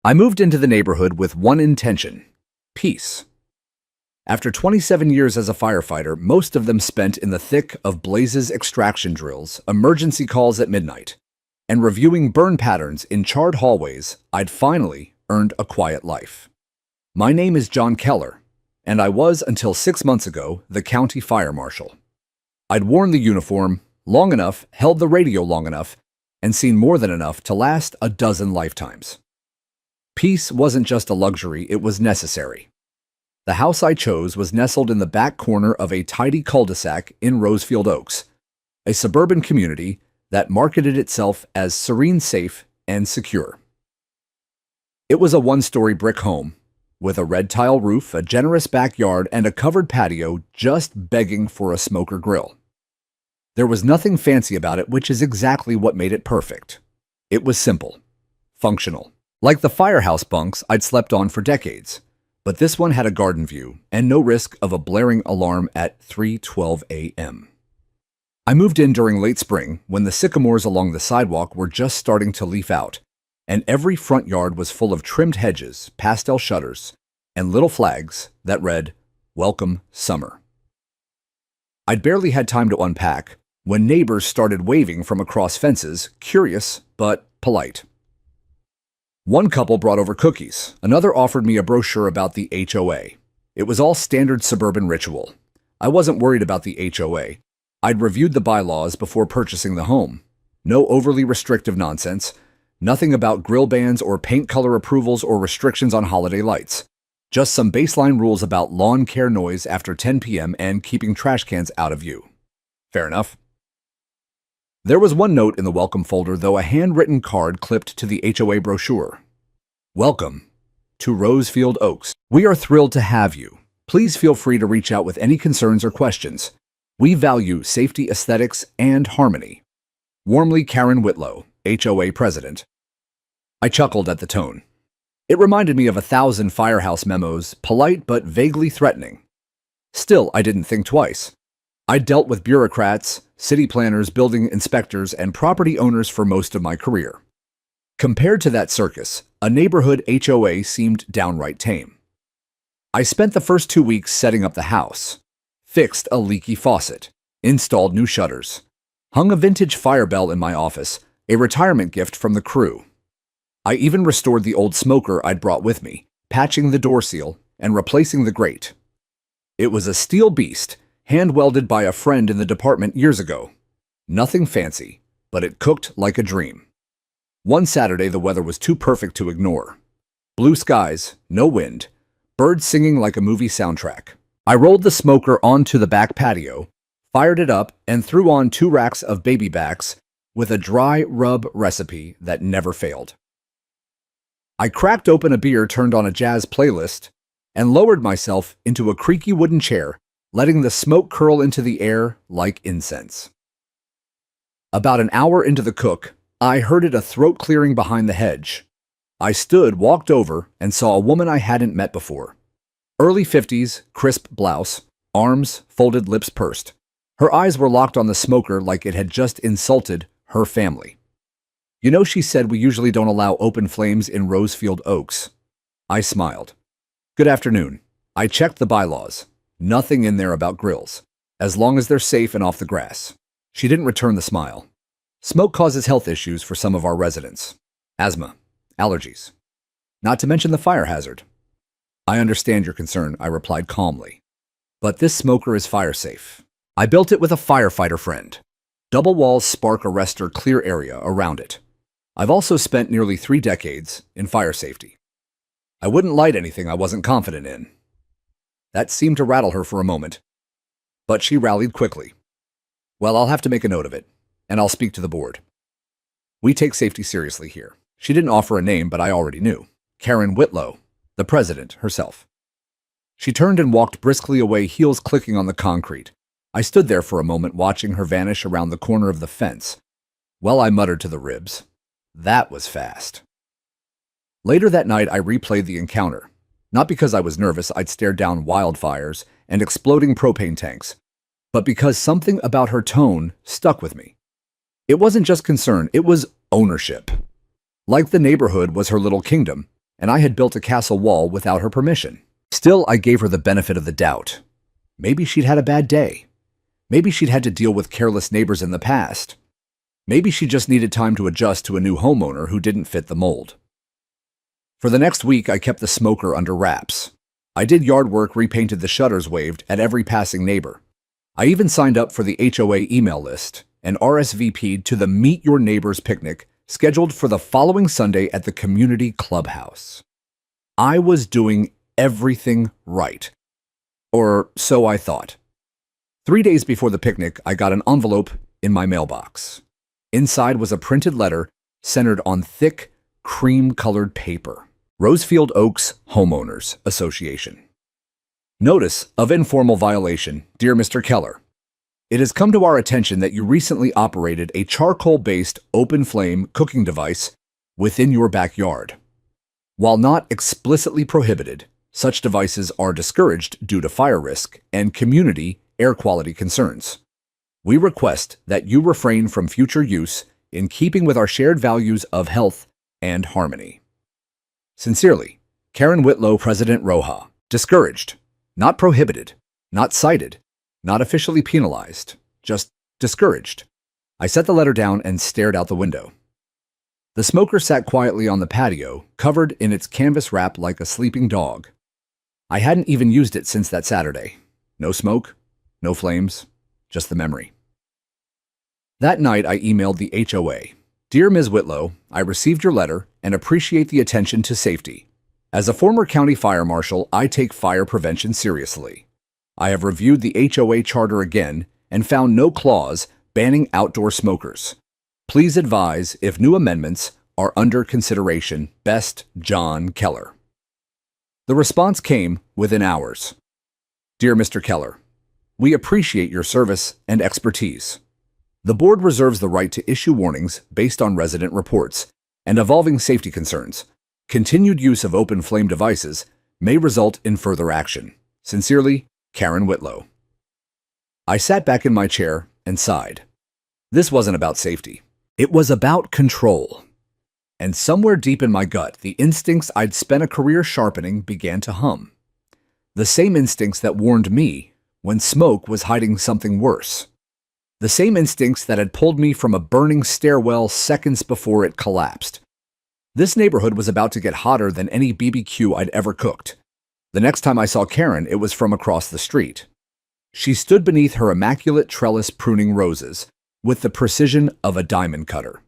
I moved into the neighborhood with one intention: peace. After 27 years as a firefighter, most of them spent in the thick of blazes, extraction drills, emergency calls at midnight, and reviewing burn patterns in charred hallways, I'd finally earned a quiet life. My name is John Keller, and I was, until 6 months ago, the county fire marshal. I'd worn the uniform long enough, held the radio long enough, and seen more than enough to last a dozen lifetimes. Peace wasn't just a luxury, it was necessary. The house I chose was nestled in the back corner of a tidy cul-de-sac in Rosefield Oaks, a suburban community that marketed itself as serene, safe, and secure. It was a one-story brick home, with a red tile roof, a generous backyard, and a covered patio just begging for a smoker grill. There was nothing fancy about it, which is exactly what made it perfect. It was simple, functional, like the firehouse bunks I'd slept on for decades. But this one had a garden view and no risk of a blaring alarm at 3:12 a.m. I moved in during late spring when the sycamores along the sidewalk were just starting to leaf out, and every front yard was full of trimmed hedges, pastel shutters, and little flags that read, "Welcome Summer." I'd barely had time to unpack when neighbors started waving from across fences, curious but polite. One couple brought over cookies. Another offered me a brochure about the HOA. It was all standard suburban ritual. I wasn't worried about the HOA. I'd reviewed the bylaws before purchasing the home. No overly restrictive nonsense. Nothing about grill bans or paint color approvals or restrictions on holiday lights. Just some baseline rules about lawn care noise after 10 p.m. and keeping trash cans out of view. Fair enough. There was one note in the welcome folder, though, a handwritten card clipped to the HOA brochure. "Welcome to Rosefield Oaks. We are thrilled to have you. Please feel free to reach out with any concerns or questions. We value safety, aesthetics, and harmony. Warmly, Karen Whitlow, HOA President." I chuckled at the tone. It reminded me of 1,000 firehouse memos, polite but vaguely threatening. Still, I didn't think twice. I'd dealt with bureaucrats, city planners, building inspectors, and property owners for most of my career. Compared to that circus, a neighborhood HOA seemed downright tame. I spent the first 2 weeks setting up the house, fixed a leaky faucet, installed new shutters, hung a vintage fire bell in my office, a retirement gift from the crew. I even restored the old smoker I'd brought with me, patching the door seal and replacing the grate. It was a steel beast, hand-welded by a friend in the department years ago. Nothing fancy, but it cooked like a dream. One Saturday, the weather was too perfect to ignore. Blue skies, no wind, birds singing like a movie soundtrack. I rolled the smoker onto the back patio, fired it up, and threw on 2 racks of baby backs with a dry rub recipe that never failed. I cracked open a beer, turned on a jazz playlist, and lowered myself into a creaky wooden chair, letting the smoke curl into the air like incense. About an hour into the cook, I heard a throat clearing behind the hedge. I stood, walked over, and saw a woman I hadn't met before. Early 50s, crisp blouse, arms folded, lips pursed. Her eyes were locked on the smoker like it had just insulted her family. "You know," she said, "we usually don't allow open flames in Rosefield Oaks." I smiled. "Good afternoon." I checked the bylaws. Nothing in there about grills, as long as they're safe and off the grass. She didn't return the smile. Smoke causes health issues for some of our residents. Asthma, allergies, not to mention the fire hazard. "I understand your concern," I replied calmly. "But this smoker is fire safe. I built it with a firefighter friend. Double walls, spark arrestor, clear area around it. I've also spent nearly 3 decades in fire safety. I wouldn't light anything I wasn't confident in." That seemed to rattle her for a moment, but she rallied quickly. "Well, I'll have to make a note of it, and I'll speak to the board. We take safety seriously here." She didn't offer a name, but I already knew. Karen Whitlow, the president herself. She turned and walked briskly away, heels clicking on the concrete. I stood there for a moment, watching her vanish around the corner of the fence. Well, I muttered to the ribs. That was fast. Later that night, I replayed the encounter. Not because I was nervous, I'd stared down wildfires and exploding propane tanks, but because something about her tone stuck with me. It wasn't just concern, it was ownership. Like the neighborhood was her little kingdom, and I had built a castle wall without her permission. Still, I gave her the benefit of the doubt. Maybe she'd had a bad day. Maybe she'd had to deal with careless neighbors in the past. Maybe she just needed time to adjust to a new homeowner who didn't fit the mold. For the next week, I kept the smoker under wraps. I did yard work, repainted the shutters waved at every passing neighbor. I even signed up for the HOA email list and RSVP'd to the Meet Your Neighbors picnic scheduled for the following Sunday at the community clubhouse. I was doing everything right. Or so I thought. 3 days before the picnic, I got an envelope in my mailbox. Inside was a printed letter centered on thick, cream-colored paper. Rosefield Oaks Homeowners Association. Notice of informal violation, dear Mr. Keller. It has come to our attention that you recently operated a charcoal-based open-flame cooking device within your backyard. While not explicitly prohibited, such devices are discouraged due to fire risk and community air quality concerns. We request that you refrain from future use in keeping with our shared values of health and harmony. Sincerely, Karen Whitlow, President ROHA. Discouraged, not prohibited, not cited, not officially penalized, just discouraged. I set the letter down and stared out the window. The smoker sat quietly on the patio, covered in its canvas wrap like a sleeping dog. I hadn't even used it since that Saturday. No smoke, no flames, just the memory. That night, I emailed the HOA. Dear Ms. Whitlow, I received your letter and appreciate the attention to safety. As a former county fire marshal, I take fire prevention seriously. I have reviewed the HOA charter again and found no clause banning outdoor smokers. Please advise if new amendments are under consideration. Best, John Keller. The response came within hours. Dear Mr. Keller, we appreciate your service and expertise. The board reserves the right to issue warnings based on resident reports and evolving safety concerns. Continued use of open flame devices may result in further action. Sincerely, Karen Whitlow. I sat back in my chair and sighed. This wasn't about safety. It was about control. And somewhere deep in my gut, the instincts I'd spent a career sharpening began to hum. The same instincts that warned me when smoke was hiding something worse. The same instincts that had pulled me from a burning stairwell seconds before it collapsed. This neighborhood was about to get hotter than any BBQ I'd ever cooked. The next time I saw Karen, it was from across the street. She stood beneath her immaculate trellis pruning roses with the precision of a diamond cutter.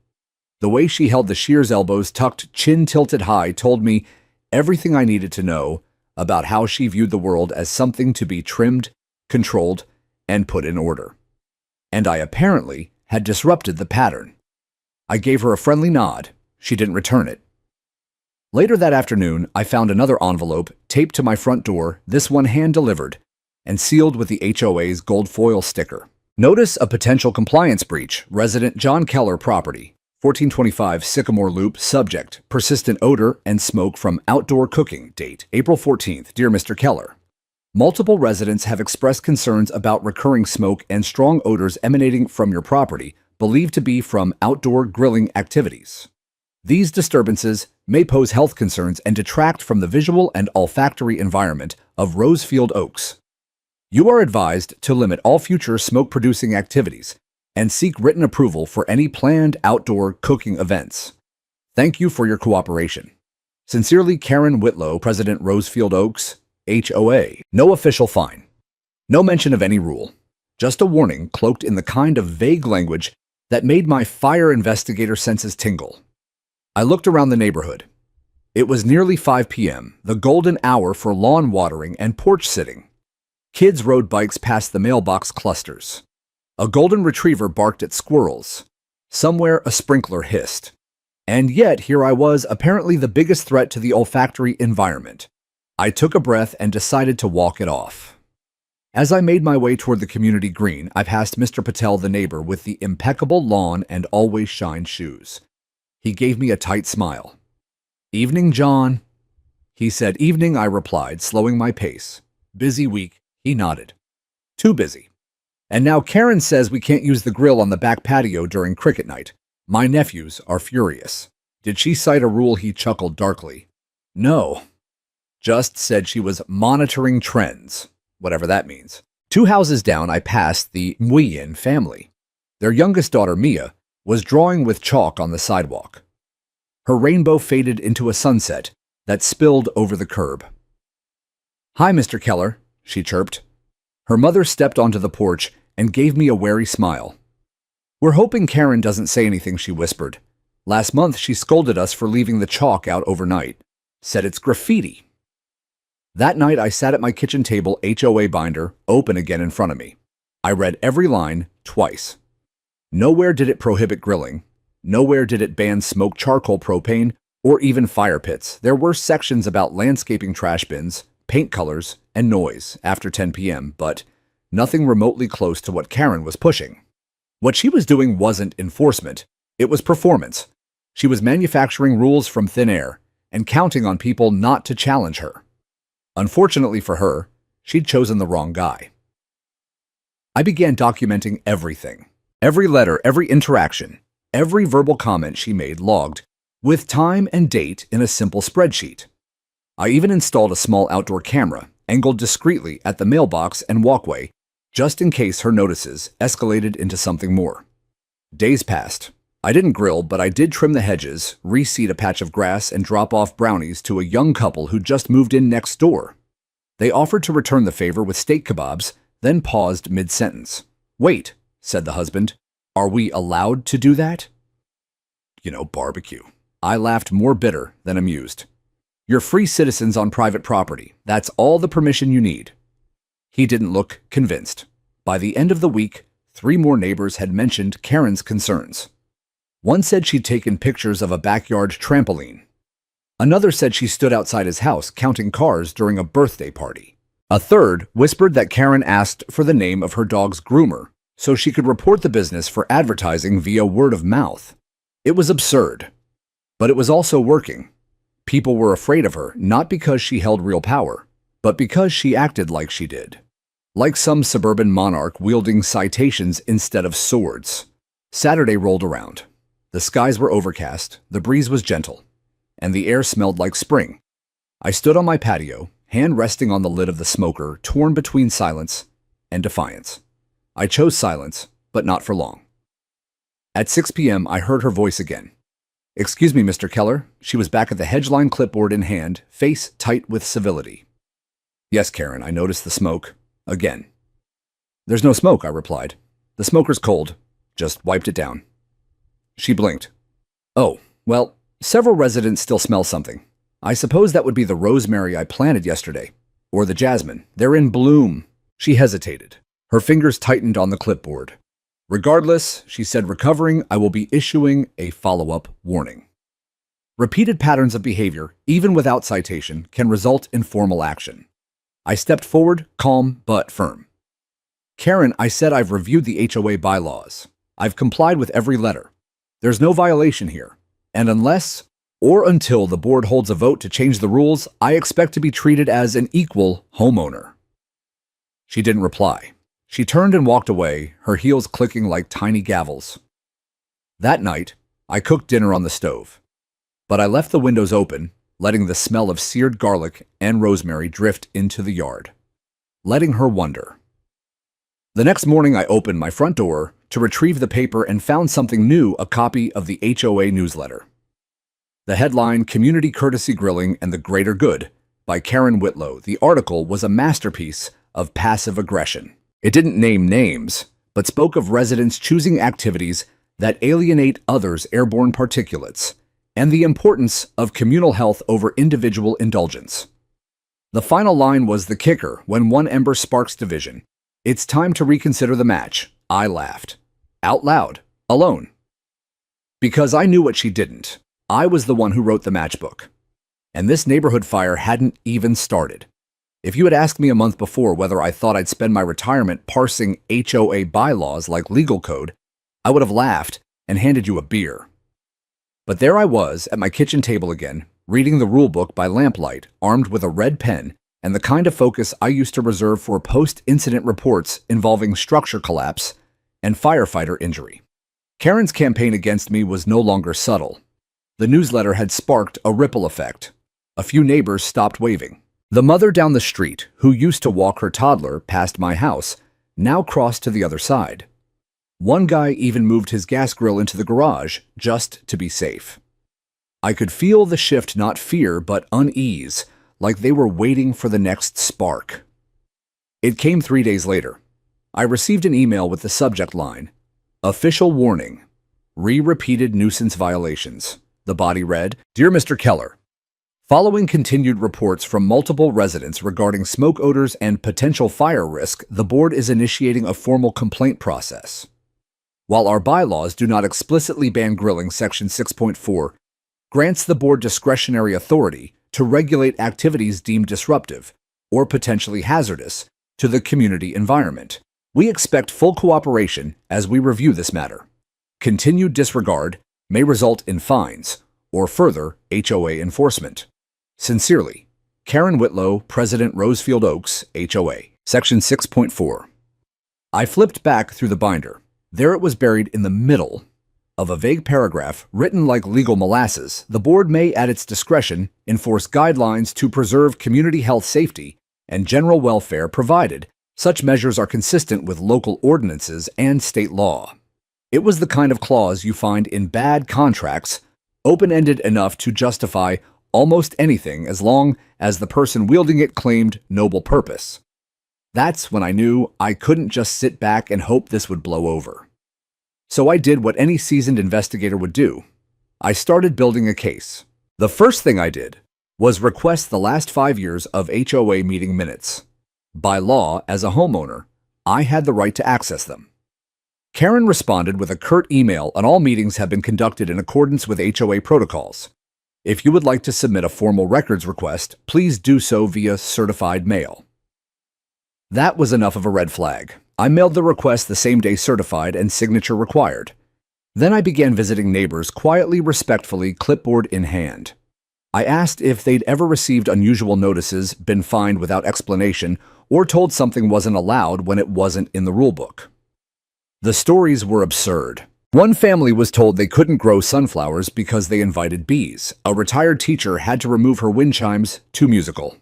The way she held the shears elbows tucked, chin tilted high, told me everything I needed to know about how she viewed the world as something to be trimmed, controlled, and put in order. And I apparently had disrupted the pattern. I gave her a friendly nod. She didn't return it. Later that afternoon, I found another envelope taped to my front door, this one hand-delivered, and sealed with the HOA's gold foil sticker. Notice of potential compliance breach, resident John Keller property, 1425 Sycamore Loop, subject, persistent odor and smoke from outdoor cooking, date, April 14th, dear Mr. Keller. Multiple residents have expressed concerns about recurring smoke and strong odors emanating from your property, believed to be from outdoor grilling activities. These disturbances may pose health concerns and detract from the visual and olfactory environment of Rosefield Oaks. You are advised to limit all future smoke-producing activities and seek written approval for any planned outdoor cooking events. Thank you for your cooperation. Sincerely, Karen Whitlow, President Rosefield Oaks, HOA. No official fine. No mention of any rule. Just a warning cloaked in the kind of vague language that made my fire investigator senses tingle. I looked around the neighborhood. It was nearly 5 p.m., the golden hour for lawn watering and porch sitting. Kids rode bikes past the mailbox clusters. A golden retriever barked at squirrels. Somewhere a sprinkler hissed. And yet here I was, apparently the biggest threat to the olfactory environment. I took a breath and decided to walk it off. As I made my way toward the community green, I passed Mr. Patel, the neighbor with the impeccable lawn and always shine shoes. He gave me a tight smile. Evening, John. He said. Evening, I replied, slowing my pace. Busy week, he nodded. Too busy. And now Karen says we can't use the grill on the back patio during cricket night. My nephews are furious. Did she cite a rule? He chuckled darkly. No. Just said she was monitoring trends, whatever that means. 2 houses down, I passed the Nguyen family. Their youngest daughter, Mia, was drawing with chalk on the sidewalk. Her rainbow faded into a sunset that spilled over the curb. "Hi, Mr. Keller," she chirped. Her mother stepped onto the porch and gave me a wary smile. "We're hoping Karen doesn't say anything," she whispered. "Last month, she scolded us for leaving the chalk out overnight. Said it's graffiti." That night, I sat at my kitchen table, HOA binder, open again in front of me. I read every line twice. Nowhere did it prohibit grilling. Nowhere did it ban smoke charcoal propane or even fire pits. There were sections about landscaping trash bins, paint colors, and noise after 10 p.m., but nothing remotely close to what Karen was pushing. What she was doing wasn't enforcement. It was performance. She was manufacturing rules from thin air and counting on people not to challenge her. Unfortunately for her, she'd chosen the wrong guy. I began documenting everything. Every letter, every interaction, every verbal comment she made logged, with time and date in a simple spreadsheet. I even installed a small outdoor camera, angled discreetly at the mailbox and walkway, just in case her notices escalated into something more. Days passed. I didn't grill, but I did trim the hedges, reseed a patch of grass, and drop off brownies to a young couple who just moved in next door. They offered to return the favor with steak kebabs, then paused mid-sentence. "Wait," said the husband. "Are we allowed to do that?" Barbecue. I laughed, more bitter than amused. "You're free citizens on private property. That's all the permission you need." He didn't look convinced. By the end of the week, 3 more neighbors had mentioned Karen's concerns. One said she'd taken pictures of a backyard trampoline. Another said she stood outside his house counting cars during a birthday party. A third whispered that Karen asked for the name of her dog's groomer so she could report the business for advertising via word of mouth. It was absurd, but it was also working. People were afraid of her, not because she held real power, but because she acted like she did. Like some suburban monarch wielding citations instead of swords. Saturday rolled around. The skies were overcast, the breeze was gentle, and the air smelled like spring. I stood on my patio, hand resting on the lid of the smoker, torn between silence and defiance. I chose silence, but not for long. At 6 p.m., I heard her voice again. "Excuse me, Mr. Keller." She was back at the hedgeline clipboard in hand, face tight with civility. "Yes, Karen, I noticed the smoke. Again." "There's no smoke," I replied. "The smoker's cold. Just wiped it down." She blinked. "Oh, well, several residents still smell something. I suppose that would be the rosemary I planted yesterday. Or the jasmine. They're in bloom." She hesitated. Her fingers tightened on the clipboard. "Regardless," she said, recovering, "I will be issuing a follow-up warning." Repeated patterns of behavior, even without citation, can result in formal action. I stepped forward, calm but firm. "Karen, I said I've reviewed the HOA bylaws. I've complied with every letter. There's no violation here. And unless or until the board holds a vote to change the rules, I expect to be treated as an equal homeowner." She didn't reply. She turned and walked away, her heels clicking like tiny gavels. That night, I cooked dinner on the stove. But I left the windows open, letting the smell of seared garlic and rosemary drift into the yard, letting her wonder. The next morning, I opened my front door to retrieve the paper and found something new, a copy of the HOA newsletter. The headline, "Community Courtesy Grilling and the Greater Good," by Karen Whitlow. The article was a masterpiece of passive aggression. It didn't name names, but spoke of residents choosing activities that alienate others' airborne particulates, and the importance of communal health over individual indulgence. The final line was the kicker: "When one ember sparks division, it's time to reconsider the match." I laughed. Out loud. Alone. Because I knew what she didn't. I was the one who wrote the matchbook. And this neighborhood fire hadn't even started. If you had asked me a month before whether I thought I'd spend my retirement parsing HOA bylaws like legal code, I would have laughed and handed you a beer. But there I was at my kitchen table again, reading the rulebook by lamplight, armed with a red pen and the kind of focus I used to reserve for post-incident reports involving structure collapse and firefighter injury. Karen's campaign against me was no longer subtle. The newsletter had sparked a ripple effect. A few neighbors stopped waving. The mother down the street, who used to walk her toddler past my house, now crossed to the other side. One guy even moved his gas grill into the garage just to be safe. I could feel the shift, not fear, but unease, like they were waiting for the next spark. It came 3 days later. I received an email with the subject line, "Official warning, repeated nuisance violations." The body read, "Dear Mr. Keller, following continued reports from multiple residents regarding smoke odors and potential fire risk, the board is initiating a formal complaint process. While our bylaws do not explicitly ban grilling, Section 6.4 grants the board discretionary authority to regulate activities deemed disruptive or potentially hazardous to the community environment. We expect full cooperation as we review this matter. Continued disregard may result in fines or further HOA enforcement. Sincerely, Karen Whitlow, President, Rosefield Oaks, HOA. Section 6.4. I flipped back through the binder. There it was, buried in the middle of a vague paragraph written like legal molasses. The board may, at its discretion, enforce guidelines to preserve community health, safety, and general welfare, provided such measures are consistent with local ordinances and state law. It was the kind of clause you find in bad contracts, open-ended enough to justify almost anything as long as the person wielding it claimed noble purpose. That's when I knew I couldn't just sit back and hope this would blow over. So I did what any seasoned investigator would do. I started building a case. The first thing I did was request the last 5 years of HOA meeting minutes. By law, as a homeowner, I had the right to access them. Karen responded with a curt email, and all meetings have been conducted in accordance with HOA protocols. If you would like to submit a formal records request, please do so via certified mail. That was enough of a red flag. I mailed the request the same day, certified and signature required. Then I began visiting neighbors, quietly, respectfully, clipboard in hand. I asked if they'd ever received unusual notices, been fined without explanation, or told something wasn't allowed when it wasn't in the rulebook. The stories were absurd. One family was told they couldn't grow sunflowers because they invited bees. A retired teacher had to remove her wind chimes, too musical.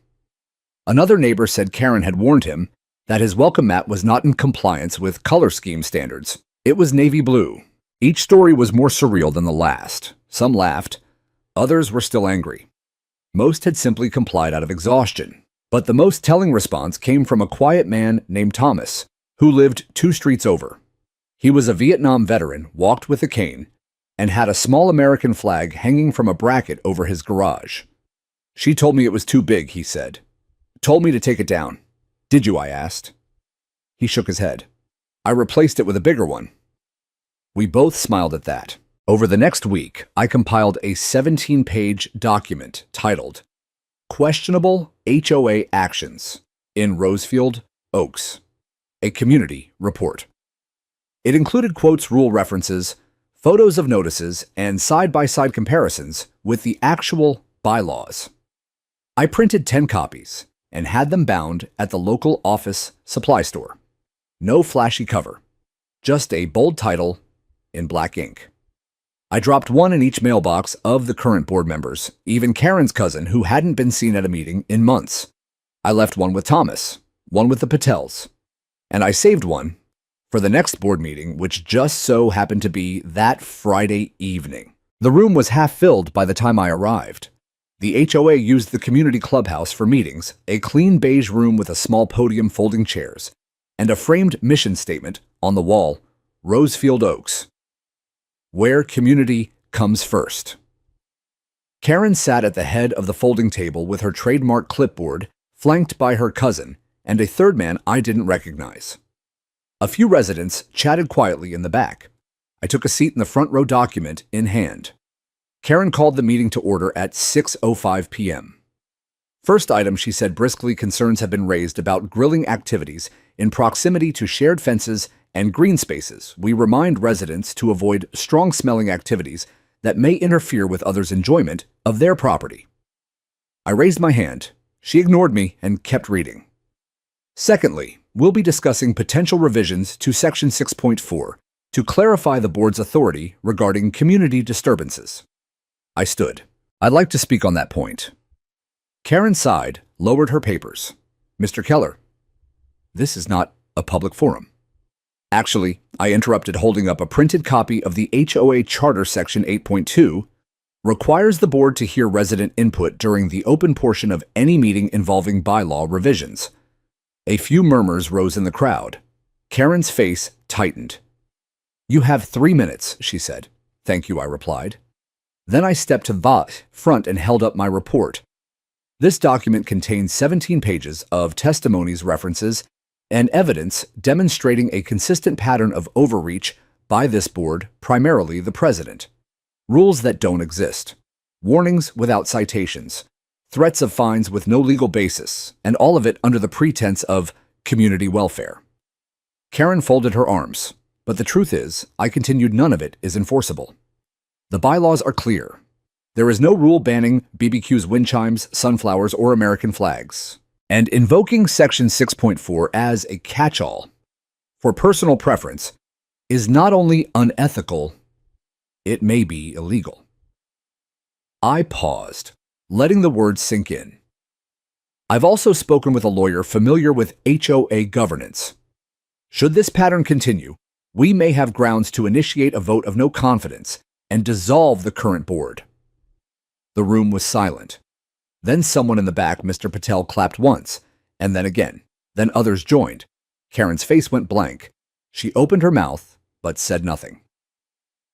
Another neighbor said Karen had warned him that his welcome mat was not in compliance with color scheme standards. It was navy blue. Each story was more surreal than the last. Some laughed. Others were still angry. Most had simply complied out of exhaustion. But the most telling response came from a quiet man named Thomas, who lived 2 streets over. He was a Vietnam veteran, walked with a cane, and had a small American flag hanging from a bracket over his garage. "She told me it was too big," he said. "Told me to take it down." "Did you?" I asked. He shook his head. "I replaced it with a bigger one." We both smiled at that. Over the next week, I compiled a 17-page document titled Questionable HOA Actions in Rosefield Oaks, a Community Report. It included quotes, rule references, photos of notices, and side-by-side comparisons with the actual bylaws. I printed 10 copies and had them bound at the local office supply store. No flashy cover, just a bold title in black ink. I dropped one in each mailbox of the current board members, even Karen's cousin, who hadn't been seen at a meeting in months. I left one with Thomas, one with the Patels, and I saved one for the next board meeting, which just so happened to be that Friday evening. The room was half filled by the time I arrived. The HOA used the community clubhouse for meetings, a clean beige room with a small podium, folding chairs, and a framed mission statement on the wall, Rosefield Oaks, where community comes first. Karen sat at the head of the folding table with her trademark clipboard, flanked by her cousin and a third man I didn't recognize. A few residents chatted quietly in the back. I took a seat in the front row, document in hand. Karen called the meeting to order at 6:05 p.m. First item, she said briskly, concerns have been raised about grilling activities in proximity to shared fences and green spaces. We remind residents to avoid strong-smelling activities that may interfere with others' enjoyment of their property. I raised my hand. She ignored me and kept reading. Secondly, we'll be discussing potential revisions to Section 6.4 to clarify the board's authority regarding community disturbances. I stood. I'd like to speak on that point. Karen sighed, lowered her papers. Mr. Keller, this is not a public forum. Actually, I interrupted, holding up a printed copy of the HOA Charter Section 8.2, requires the board to hear resident input during the open portion of any meeting involving bylaw revisions. A few murmurs rose in the crowd. Karen's face tightened. You have 3 minutes, she said. Thank you, I replied. Then I stepped to the front and held up my report. This document contains 17 pages of testimonies, references, and evidence demonstrating a consistent pattern of overreach by this board, primarily the president. Rules that don't exist. Warnings without citations. Threats of fines with no legal basis, and all of it under the pretense of community welfare. Karen folded her arms, but the truth is, I continued, none of it is enforceable. The bylaws are clear. There is no rule banning BBQ's wind chimes, sunflowers, or American flags. And invoking Section 6.4 as a catch-all for personal preference is not only unethical, it may be illegal. I paused, letting the words sink in. I've also spoken with a lawyer familiar with HOA governance. Should this pattern continue, we may have grounds to initiate a vote of no confidence and dissolve the current board. The room was silent. Then someone in the back, Mr. Patel, clapped once, and then again. Then others joined. Karen's face went blank. She opened her mouth, but said nothing.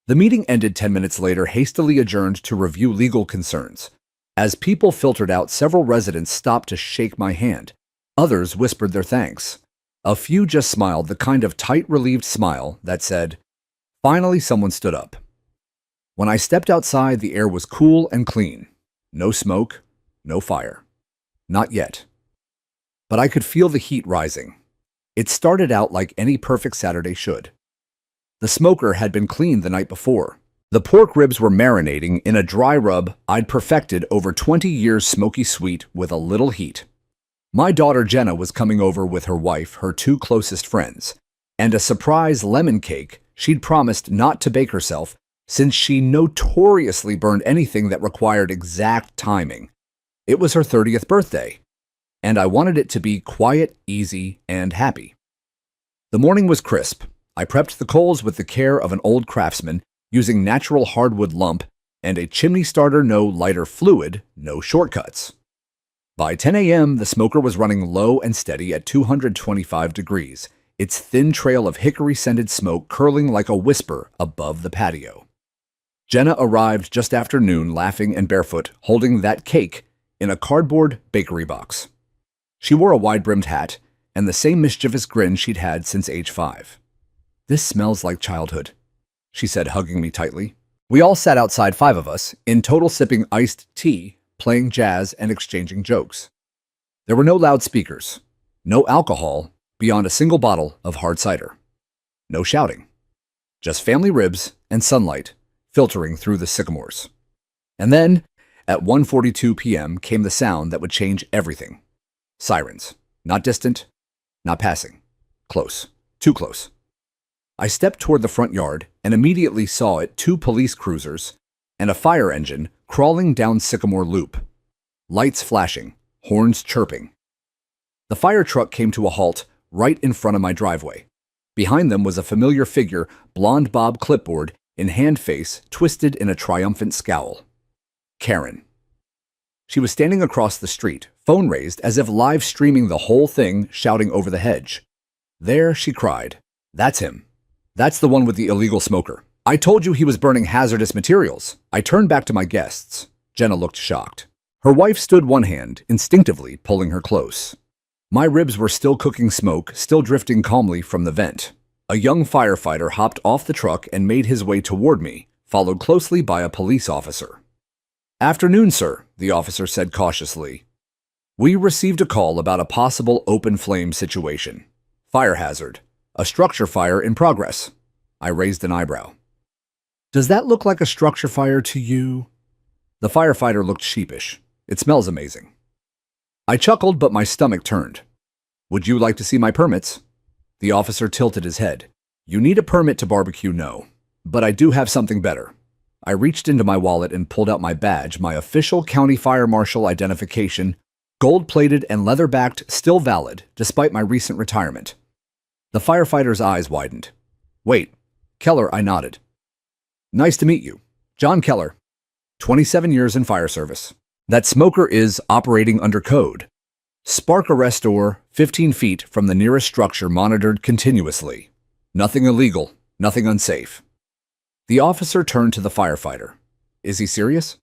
The meeting ended 10 minutes later, hastily adjourned to review legal concerns. As people filtered out, several residents stopped to shake my hand. Others whispered their thanks. A few just smiled, the kind of tight, relieved smile that said, finally someone stood up. When I stepped outside, the air was cool and clean. No smoke, no fire. Not yet. But I could feel the heat rising. It started out like any perfect Saturday should. The smoker had been cleaned the night before. The pork ribs were marinating in a dry rub I'd perfected over 20 years, smoky sweet with a little heat. My daughter Jenna was coming over with her wife, her 2 closest friends, and a surprise lemon cake she'd promised not to bake herself since she notoriously burned anything that required exact timing. It was her 30th birthday, and I wanted it to be quiet, easy, and happy. The morning was crisp. I prepped the coals with the care of an old craftsman, using natural hardwood lump and a chimney starter, no lighter fluid, no shortcuts. By 10 a.m., the smoker was running low and steady at 225 degrees, its thin trail of hickory-scented smoke curling like a whisper above the patio. Jenna arrived just after noon, laughing and barefoot, holding that cake in a cardboard bakery box. She wore a wide-brimmed hat and the same mischievous grin she'd had since age 5. This smells like childhood, she said, hugging me tightly. We all sat outside, 5 of us, in total, sipping iced tea, playing jazz, and exchanging jokes. There were no loudspeakers, no alcohol beyond a single bottle of hard cider. No shouting. Just family ribs and sunlight filtering through the sycamores. And then, at 1:42 p.m., came the sound that would change everything. Sirens. Not distant, not passing. Close. Too close. I stepped toward the front yard and immediately saw it, 2 police cruisers and a fire engine crawling down Sycamore Loop. Lights flashing, horns chirping. The fire truck came to a halt right in front of my driveway. Behind them was a familiar figure, blonde bob clipboard in hand, face twisted in a triumphant scowl. Karen. She was standing across the street, phone raised as if live streaming the whole thing, shouting over the hedge. There, she cried. That's him. That's the one with the illegal smoker. I told you he was burning hazardous materials. I turned back to my guests. Jenna looked shocked. Her wife stood, one hand instinctively pulling her close. My ribs were still cooking smoke, still drifting calmly from the vent. A young firefighter hopped off the truck and made his way toward me, followed closely by a police officer. Afternoon, sir, the officer said cautiously. We received a call about a possible open flame situation. Fire hazard. A structure fire in progress. I raised an eyebrow. Does that look like a structure fire to you? The firefighter looked sheepish. It smells amazing. I chuckled, but my stomach turned. Would you like to see my permits? The officer tilted his head. You need a permit to barbecue, no. But I do have something better. I reached into my wallet and pulled out my badge, my official county fire marshal identification, Gold-plated and leather-backed, still valid, despite my recent retirement. The firefighter's eyes widened. Wait, Keller, I nodded. Nice to meet you. John Keller, 27 years in fire service. That smoker is operating under code. Spark arrest door 15 feet from the nearest structure monitored continuously. Nothing illegal, nothing unsafe. The officer turned to the firefighter. Is he serious?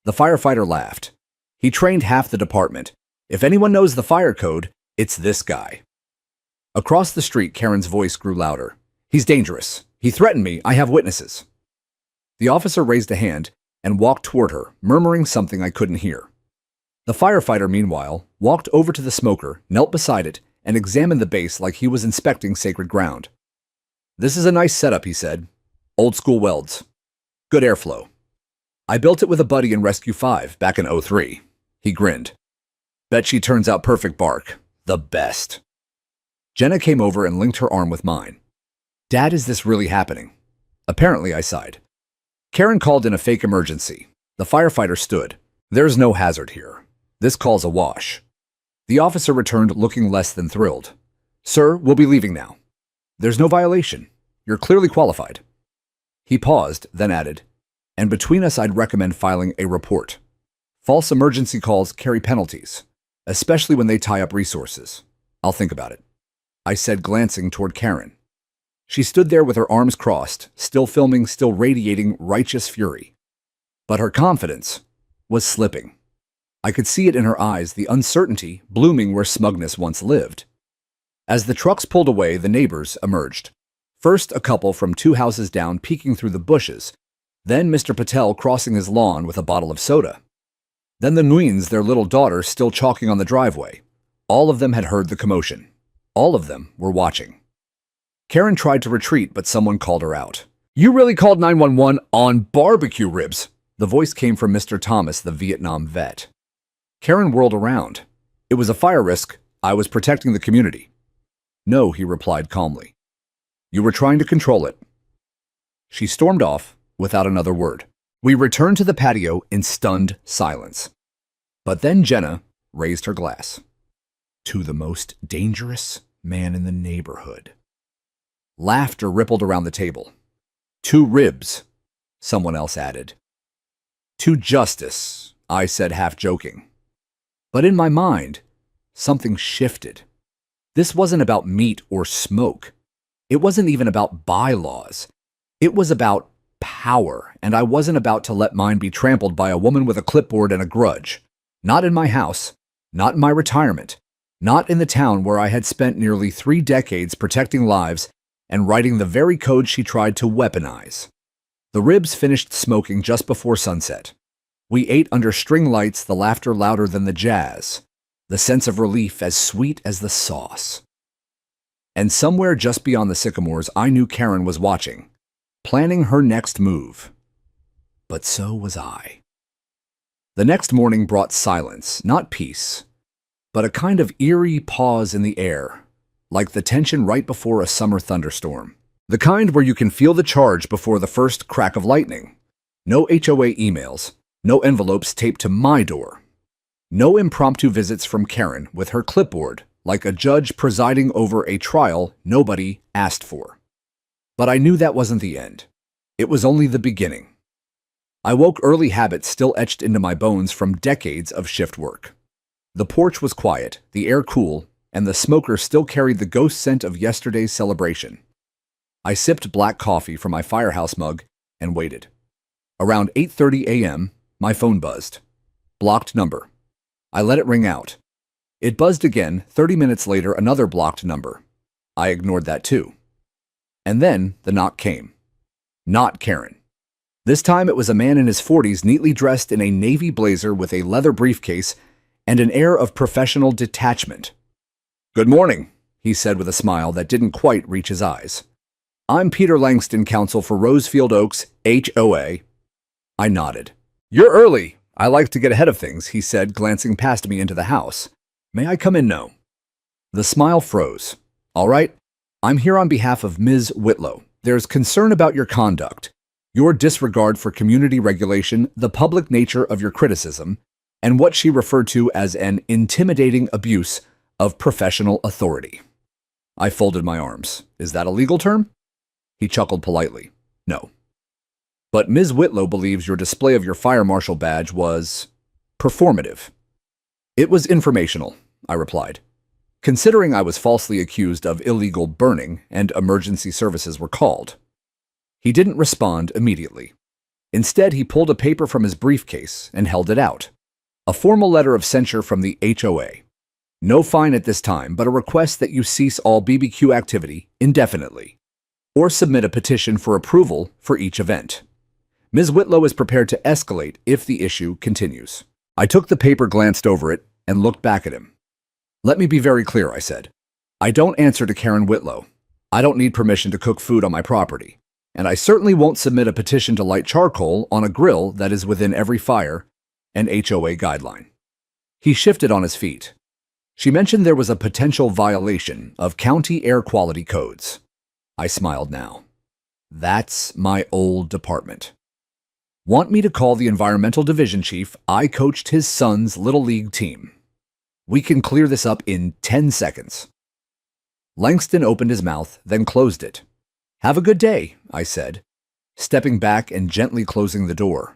The firefighter laughed. He trained half the department. If anyone knows the fire code, it's this guy. Across the street, Karen's voice grew louder. He's dangerous. He threatened me. I have witnesses. The officer raised a hand and walked toward her, murmuring something I couldn't hear. The firefighter, meanwhile, walked over to the smoker, knelt beside it, and examined the base like he was inspecting sacred ground. This is a nice setup, he said. Old school welds. Good airflow. I built it with a buddy in Rescue 5 back in '03. He grinned. Bet she turns out perfect bark. The best. Jenna came over and linked her arm with mine. Dad, is this really happening? Apparently, I sighed. Karen called in a fake emergency. The firefighter stood. There's no hazard here. This call's a wash. The officer returned looking less than thrilled. Sir, we'll be leaving now. There's no violation. You're clearly qualified. He paused, then added, and between us I'd recommend filing a report. False emergency calls carry penalties, especially when they tie up resources. I'll think about it, I said, glancing toward Karen. She stood there with her arms crossed, still filming, still radiating righteous fury. But her confidence was slipping. I could see it in her eyes, the uncertainty blooming where smugness once lived. As the trucks pulled away, the neighbors emerged. First, a couple from 2 houses down peeking through the bushes. Then Mr. Patel crossing his lawn with a bottle of soda. Then the Nguyen's, their little daughter, still chalking on the driveway. All of them had heard the commotion. All of them were watching. Karen tried to retreat, but someone called her out. You really called 911 on barbecue ribs? The voice came from Mr. Thomas, the Vietnam vet. Karen whirled around. It was a fire risk. I was protecting the community. No, he replied calmly. You were trying to control it. She stormed off without another word. We returned to the patio in stunned silence. But then Jenna raised her glass. To the most dangerous man in the neighborhood. Laughter rippled around the table. To ribs, someone else added. To justice, I said, half joking. But in my mind, something shifted. This wasn't about meat or smoke. It wasn't even about bylaws. It was about power, and I wasn't about to let mine be trampled by a woman with a clipboard and a grudge. Not in my house, not in my retirement, not in the town where I had spent nearly 3 decades protecting lives and writing the very code she tried to weaponize. The ribs finished smoking just before sunset. We ate under string lights, the laughter louder than the jazz, the sense of relief as sweet as the sauce. And somewhere just beyond the sycamores, I knew Karen was watching, planning her next move. But so was I. The next morning brought silence, not peace, but a kind of eerie pause in the air, like the tension right before a summer thunderstorm. The kind where you can feel the charge before the first crack of lightning. No HOA emails, no envelopes taped to my door. No impromptu visits from Karen with her clipboard, like a judge presiding over a trial nobody asked for. But I knew that wasn't the end. It was only the beginning. I woke early habits still etched into my bones from decades of shift work. The porch was quiet, the air cool, and the smoker still carried the ghost scent of yesterday's celebration. I sipped black coffee from my firehouse mug and waited. Around 8:30 a.m., my phone buzzed. Blocked number. I let it ring out. It buzzed again. 30 minutes later, another blocked number. I ignored that too. And then the knock came. Not Karen. This time it was a man in his 40s, neatly dressed in a navy blazer with a leather briefcase and an air of professional detachment. Good morning, he said with a smile that didn't quite reach his eyes. I'm Peter Langston, counsel for Rosefield Oaks, HOA. I nodded. You're early. I like to get ahead of things, he said, glancing past me into the house. May I come in now? The smile froze. All right. I'm here on behalf of Ms. Whitlow. There's concern about your conduct, your disregard for community regulation, the public nature of your criticism, and what she referred to as an intimidating abuse of professional authority. I folded my arms. Is that a legal term? He chuckled politely. No. But Ms. Whitlow believes your display of your fire marshal badge was performative. It was informational, I replied. Considering I was falsely accused of illegal burning and emergency services were called. He didn't respond immediately. Instead, he pulled a paper from his briefcase and held it out. A formal letter of censure from the HOA. No fine at this time, but a request that you cease all BBQ activity indefinitely, or submit a petition for approval for each event. Ms. Whitlow is prepared to escalate if the issue continues. I took the paper, glanced over it, and looked back at him. Let me be very clear, I said. I don't answer to Karen Whitlow. I don't need permission to cook food on my property, and I certainly won't submit a petition to light charcoal on a grill that is within every fire and HOA guideline. He shifted on his feet. She mentioned there was a potential violation of county air quality codes. I smiled now. That's my old department. Want me to call the environmental division chief? I coached his son's little league team. We can clear this up in 10 seconds. Langston opened his mouth, then closed it. Have a good day, I said, stepping back and gently closing the door.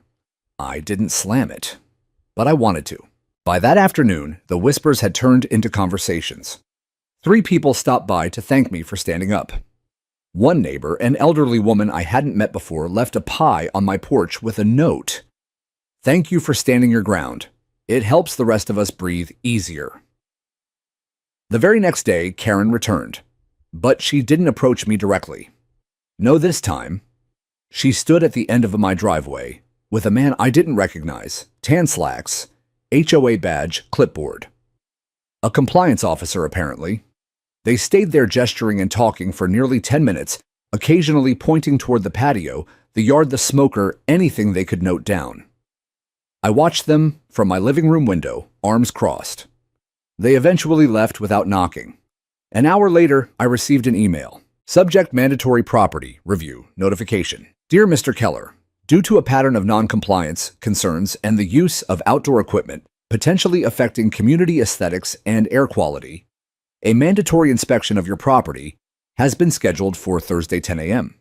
I didn't slam it, but I wanted to. By that afternoon, the whispers had turned into conversations. 3 people stopped by to thank me for standing up. One neighbor, an elderly woman I hadn't met before, left a pie on my porch with a note. Thank you for standing your ground. It helps the rest of us breathe easier. The very next day, Karen returned, but she didn't approach me directly. No, this time, she stood at the end of my driveway with a man I didn't recognize, tan slacks, HOA badge, clipboard. A compliance officer, apparently. They stayed there gesturing and talking for nearly 10 minutes, occasionally pointing toward the patio, the yard, the smoker, anything they could note down. I watched them from my living room window, arms crossed. They eventually left without knocking. An hour later, I received an email. Subject: mandatory property review notification. Dear Mr. Keller, due to a pattern of non-compliance concerns and the use of outdoor equipment potentially affecting community aesthetics and air quality, a mandatory inspection of your property has been scheduled for Thursday 10 a.m.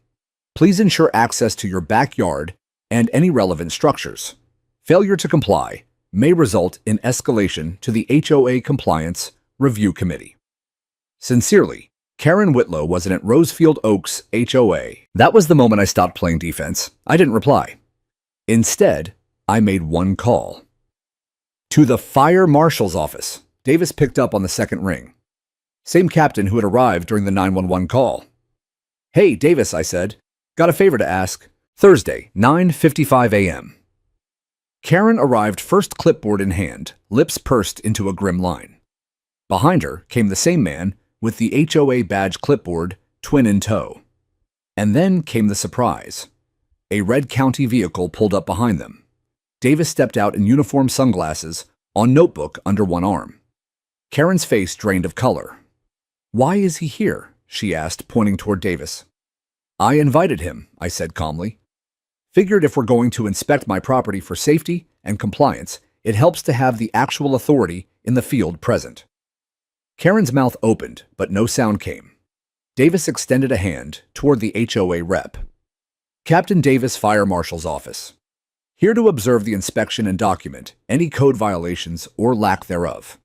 Please ensure access to your backyard and any relevant structures. Failure to comply may result in escalation to the HOA Compliance Review Committee. Sincerely, Karen Whitlow wasn't at Rosefield Oaks HOA. That was the moment I stopped playing defense. I didn't reply. Instead, I made one call. To the fire marshal's office. Davis picked up on the second ring. Same captain who had arrived during the 911 call. Hey, Davis, I said. Got a favor to ask. Thursday, 9:55 a.m. Karen arrived first, clipboard in hand, lips pursed into a grim line. Behind her came the same man with the HOA badge, clipboard, twin in tow. And then came the surprise. A red county vehicle pulled up behind them. Davis stepped out in uniform, sunglasses, on notebook under one arm. Karen's face drained of color. Why is he here? She asked, pointing toward Davis. I invited him, I said calmly. Figured if we're going to inspect my property for safety and compliance, it helps to have the actual authority in the field present. Karen's mouth opened, but no sound came. Davis extended a hand toward the HOA rep. Captain Davis, Fire Marshal's office. Here to observe the inspection and document any code violations or lack thereof.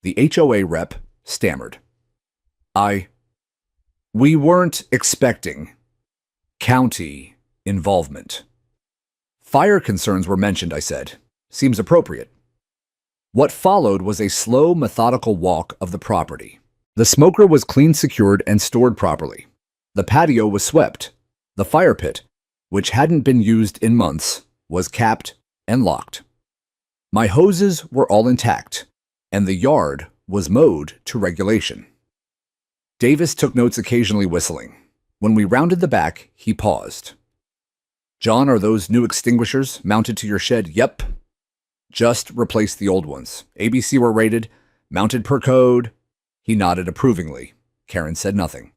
The HOA rep stammered. We weren't expecting county involvement. Fire concerns were mentioned, I said. Seems appropriate. What followed was a slow, methodical walk of the property. The smoker was clean, secured, and stored properly. The patio was swept. The fire pit, which hadn't been used in months, was capped and locked. My hoses were all intact, and the yard was mowed to regulation. Davis took notes, occasionally whistling. When we rounded the back, he paused. John, are those new extinguishers mounted to your shed? Yep. Just replaced the old ones. ABC were rated, mounted per code. He nodded approvingly. Karen said nothing.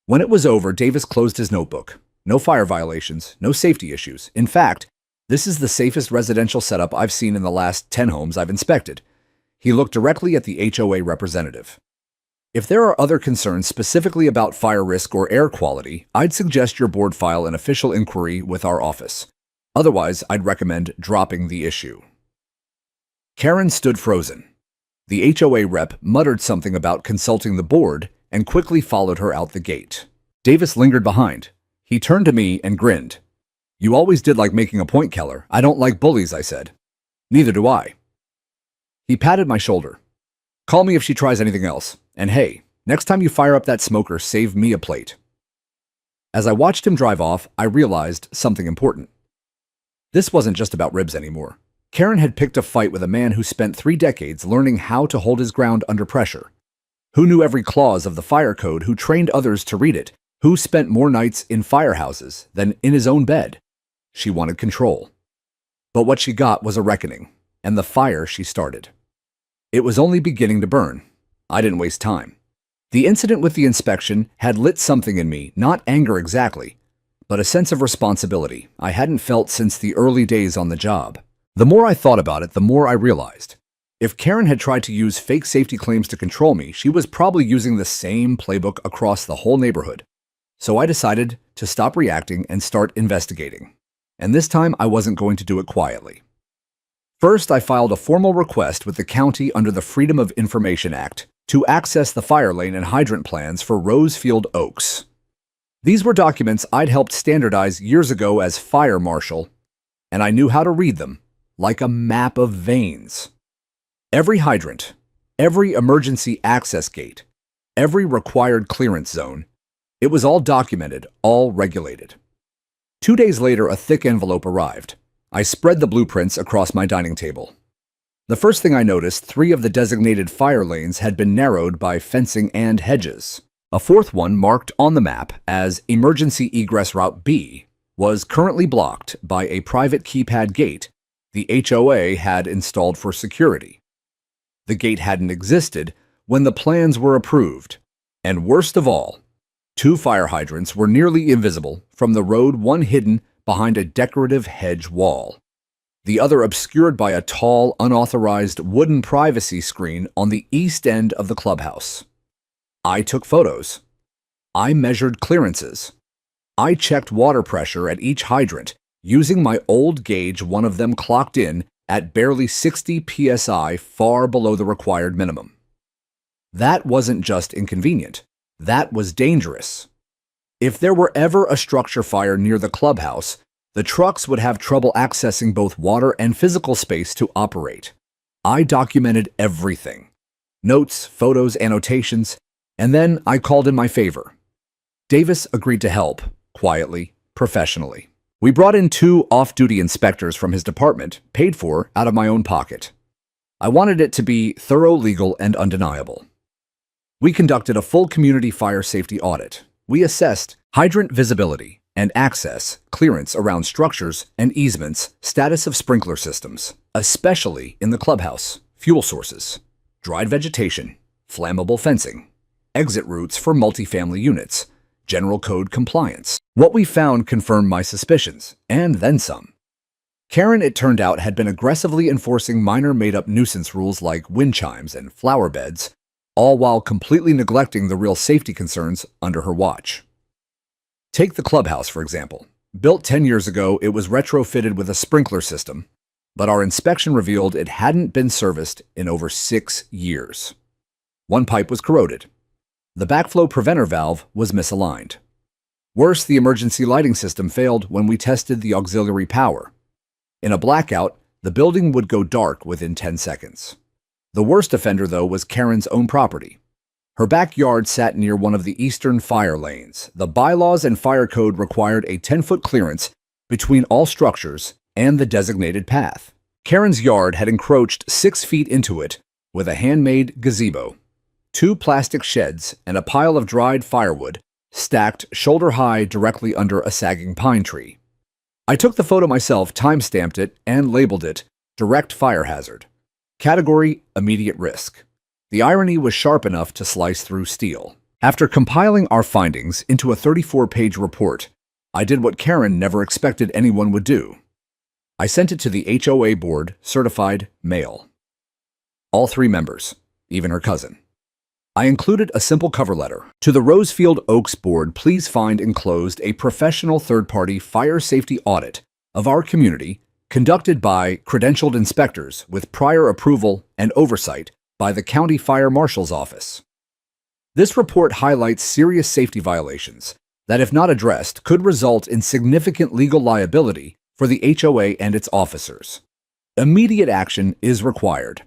When it was over, Davis closed his notebook. No fire violations, no safety issues. In fact, This is the safest residential setup I've seen in the last 10 homes I've inspected. He looked directly at the HOA representative. If there are other concerns specifically about fire risk or air quality, I'd suggest your board file an official inquiry with our office. Otherwise, I'd recommend dropping the issue. Karen stood frozen. The HOA rep muttered something about consulting the board and quickly followed her out the gate. Davis lingered behind. He turned to me and grinned. "You always did like making a point, Keller. I don't like bullies," I said. "Neither do I." He patted my shoulder. "Call me if she tries anything else. And hey, next time you fire up that smoker, save me a plate." As I watched him drive off, I realized something important. This wasn't just about ribs anymore. Karen had picked a fight with a man who spent 3 decades learning how to hold his ground under pressure, who knew every clause of the fire code, who trained others to read it, who spent more nights in firehouses than in his own bed. She wanted control. But what she got was a reckoning, and the fire she started. It was only beginning to burn. I didn't waste time. The incident with the inspection had lit something in me, not anger exactly, but a sense of responsibility I hadn't felt since the early days on the job. The more I thought about it, the more I realized. If Karen had tried to use fake safety claims to control me, she was probably using the same playbook across the whole neighborhood. So I decided to stop reacting and start investigating. And this time I wasn't going to do it quietly. First, I filed a formal request with the county under the Freedom of Information Act to access the fire lane and hydrant plans for Rosefield Oaks. These were documents I'd helped standardize years ago as fire marshal, and I knew how to read them like a map of veins. Every hydrant, every emergency access gate, every required clearance zone, it was all documented, all regulated. 2 days later, a thick envelope arrived. I spread the blueprints across my dining table. The first thing I noticed, 3 of the designated fire lanes had been narrowed by fencing and hedges. A 4th one, marked on the map as Emergency Egress Route B, was currently blocked by a private keypad gate the HOA had installed for security. The gate hadn't existed when the plans were approved. And worst of all, 2 fire hydrants were nearly invisible from the road, one hidden behind a decorative hedge wall, the other obscured by a tall, unauthorized wooden privacy screen on the east end of the clubhouse. I took photos. I measured clearances. I checked water pressure at each hydrant, using my old gauge. One of them clocked in at barely 60 psi, far below the required minimum. That wasn't just inconvenient. That was dangerous. If there were ever a structure fire near the clubhouse, the trucks would have trouble accessing both water and physical space to operate. I documented everything. Notes, photos, annotations, and then I called in my favor. Davis agreed to help, quietly, professionally. We brought in 2 off-duty inspectors from his department, paid for out of my own pocket. I wanted it to be thorough, legal, and undeniable. We conducted a full community fire safety audit. We assessed hydrant visibility and access, clearance around structures and easements, status of sprinkler systems, especially in the clubhouse, fuel sources, dried vegetation, flammable fencing, exit routes for multifamily units, general code compliance. What we found confirmed my suspicions, and then some. Karen, it turned out, had been aggressively enforcing minor made-up nuisance rules like wind chimes and flower beds, all while completely neglecting the real safety concerns under her watch. Take the clubhouse, for example. Built 10 years ago, it was retrofitted with a sprinkler system, but our inspection revealed it hadn't been serviced in over 6 years. One pipe was corroded. The backflow preventer valve was misaligned. Worse, the emergency lighting system failed when we tested the auxiliary power. In a blackout, the building would go dark within 10 seconds. The worst offender, though, was Karen's own property. Her backyard sat near one of the eastern fire lanes. The bylaws and fire code required a 10-foot clearance between all structures and the designated path. Karen's yard had encroached 6 feet into it with a handmade gazebo, 2 plastic sheds, and a pile of dried firewood stacked shoulder-high directly under a sagging pine tree. I took the photo myself, time-stamped it, and labeled it Direct Fire Hazard. Category: Immediate Risk. The irony was sharp enough to slice through steel. After compiling our findings into a 34-page report, I did what Karen never expected anyone would do. I sent it to the HOA board, certified mail. All 3 members, even her cousin. I included a simple cover letter. To the Rosefield Oaks board, please find enclosed a professional third-party fire safety audit of our community conducted by credentialed inspectors with prior approval and oversight by the County Fire Marshal's office. This report highlights serious safety violations that, if not addressed, could result in significant legal liability for the HOA and its officers. Immediate action is required.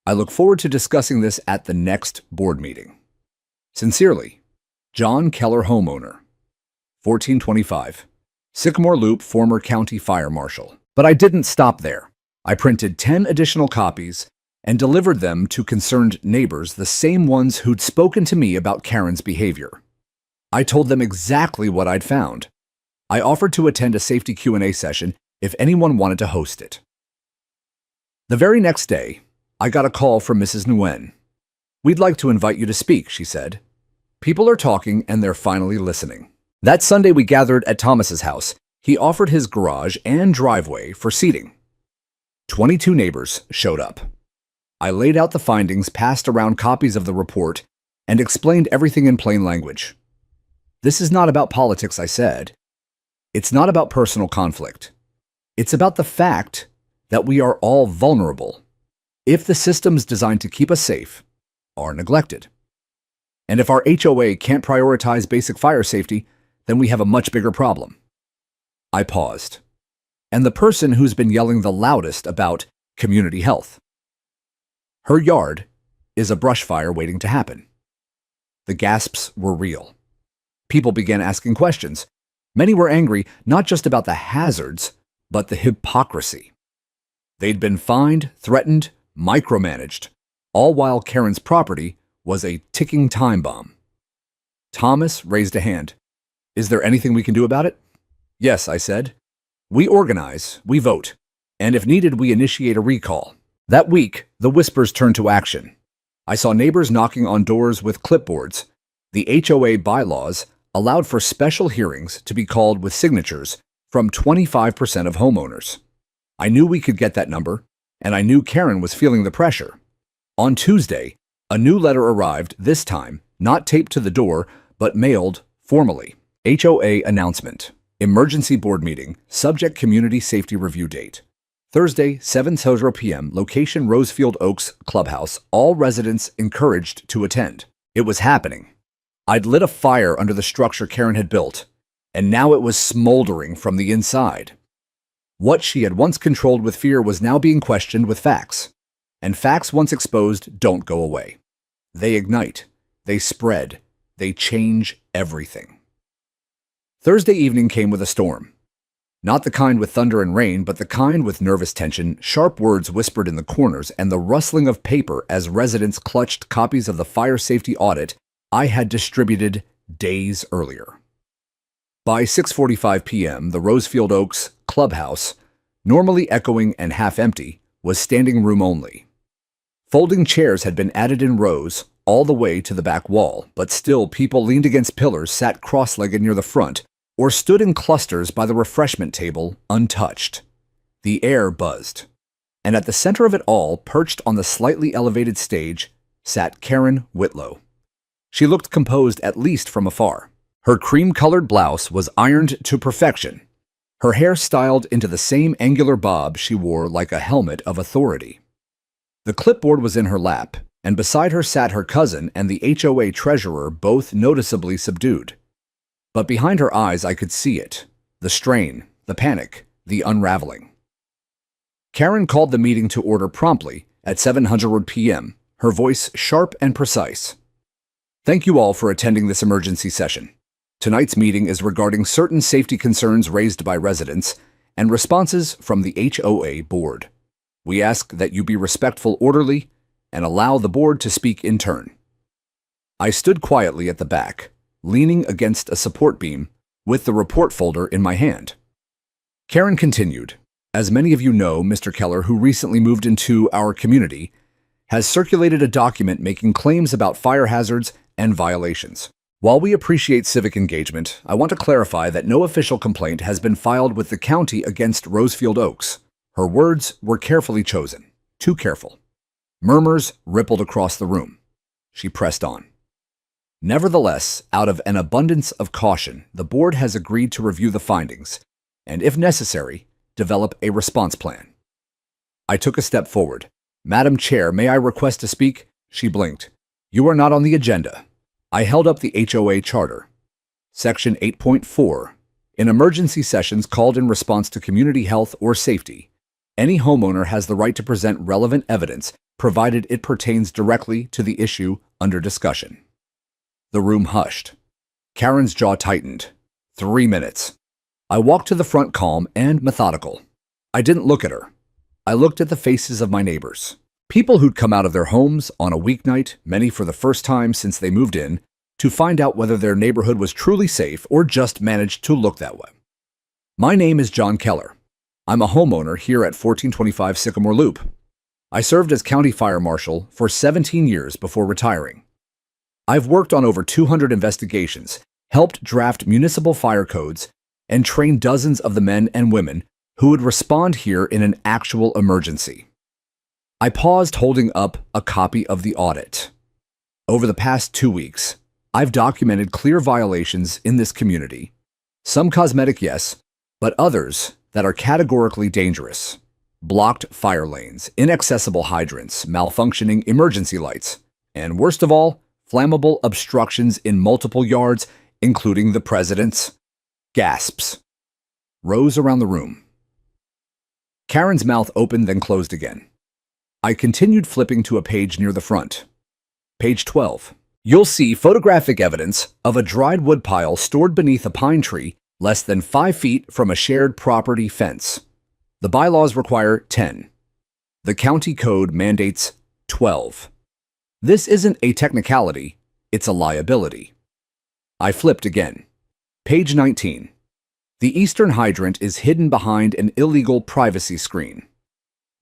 I look forward to discussing this at the next board meeting. Sincerely, John Keller, homeowner, 1425, Sycamore Loop, former County Fire Marshal. But I didn't stop there. I printed 10 additional copies and delivered them to concerned neighbors, the same ones who'd spoken to me about Karen's behavior. I told them exactly what I'd found. I offered to attend a safety Q&A session if anyone wanted to host it. The very next day, I got a call from Mrs. Nguyen. "We'd like to invite you to speak," she said. "People are talking and they're finally listening." That Sunday we gathered at Thomas's house. He offered his garage and driveway for seating. 22 neighbors showed up. I laid out the findings, passed around copies of the report, and explained everything in plain language. "This is not about politics," I said. "It's not about personal conflict. It's about the fact that we are all vulnerable if the systems designed to keep us safe are neglected. And if our HOA can't prioritize basic fire safety, then we have a much bigger problem." I paused. And the person who's been yelling the loudest about community health. Her yard is a brush fire waiting to happen. The gasps were real. People began asking questions. Many were angry, not just about the hazards, but the hypocrisy. They'd been fined, threatened, micromanaged, all while Karen's property was a ticking time bomb. Thomas raised a hand. "Is there anything we can do about it?" "Yes," I said. "We organize, we vote, and if needed, we initiate a recall." That week, the whispers turned to action. I saw neighbors knocking on doors with clipboards. The HOA bylaws allowed for special hearings to be called with signatures from 25% of homeowners. I knew we could get that number, and I knew Karen was feeling the pressure. On Tuesday, a new letter arrived, this time not taped to the door, but mailed formally. HOA announcement. Emergency board meeting, subject community safety review date. Thursday, 7:00 p.m., location Rosefield Oaks Clubhouse, all residents encouraged to attend. It was happening. I'd lit a fire under the structure Karen had built, and now it was smoldering from the inside. What she had once controlled with fear was now being questioned with facts. And facts once exposed don't go away. They ignite, they spread, they change everything. Thursday evening came with a storm. Not the kind with thunder and rain, but the kind with nervous tension, sharp words whispered in the corners, and the rustling of paper as residents clutched copies of the fire safety audit I had distributed days earlier. By 6:45 p.m., the Rosefield Oaks Clubhouse, normally echoing and half empty, was standing room only. Folding chairs had been added in rows all the way to the back wall, but still people leaned against pillars, sat cross-legged near the front, or stood in clusters by the refreshment table, untouched. The air buzzed. And at the center of it all, perched on the slightly elevated stage, sat Karen Whitlow. She looked composed, at least from afar. Her cream-colored blouse was ironed to perfection, her hair styled into the same angular bob she wore like a helmet of authority. The clipboard was in her lap, and beside her sat her cousin and the HOA treasurer, both noticeably subdued. But behind her eyes I could see it, the strain, the panic, the unraveling. Karen called the meeting to order promptly at 7:00 p.m., her voice sharp and precise. "Thank you all for attending this emergency session. Tonight's meeting is regarding certain safety concerns raised by residents and responses from the HOA board. We ask that you be respectful, orderly, and allow the board to speak in turn." I stood quietly at the back, leaning against a support beam, with the report folder in my hand. Karen continued, "As many of you know, Mr. Keller, who recently moved into our community, has circulated a document making claims about fire hazards and violations. While we appreciate civic engagement, I want to clarify that no official complaint has been filed with the county against Rosefield Oaks. Her words were carefully chosen. Too careful. Murmurs rippled across the room. She pressed on. Nevertheless, out of an abundance of caution, the board has agreed to review the findings and, if necessary, develop a response plan. I took a step forward. "Madam Chair, may I request to speak?" She blinked. "You are not on the agenda." I held up the HOA Charter. Section 8.4. In emergency sessions called in response to community health or safety, any homeowner has the right to present relevant evidence provided it pertains directly to the issue under discussion. The room hushed. Karen's jaw tightened. 3 minutes. I walked to the front calm and methodical. I didn't look at her. I looked at the faces of my neighbors. People who'd come out of their homes on a weeknight, many for the first time since they moved in, to find out whether their neighborhood was truly safe or just managed to look that way. My name is John Keller. I'm a homeowner here at 1425 Sycamore Loop. I served as county fire marshal for 17 years before retiring. I've worked on over 200 investigations, helped draft municipal fire codes, and trained dozens of the men and women who would respond here in an actual emergency. I paused, holding up a copy of the audit. Over the past 2 weeks, I've documented clear violations in this community. Some cosmetic, yes, but others that are categorically dangerous. Blocked fire lanes, inaccessible hydrants, malfunctioning emergency lights, and worst of all, flammable obstructions in multiple yards, including the president's. Gasps rose around the room. Karen's mouth opened, then closed again. I continued flipping to a page near the front. Page 12. You'll see photographic evidence of a dried wood pile stored beneath a pine tree less than 5 feet from a shared property fence. The bylaws require 10. The county code mandates 12. This isn't a technicality, it's a liability. I flipped again. Page 19. The eastern hydrant is hidden behind an illegal privacy screen.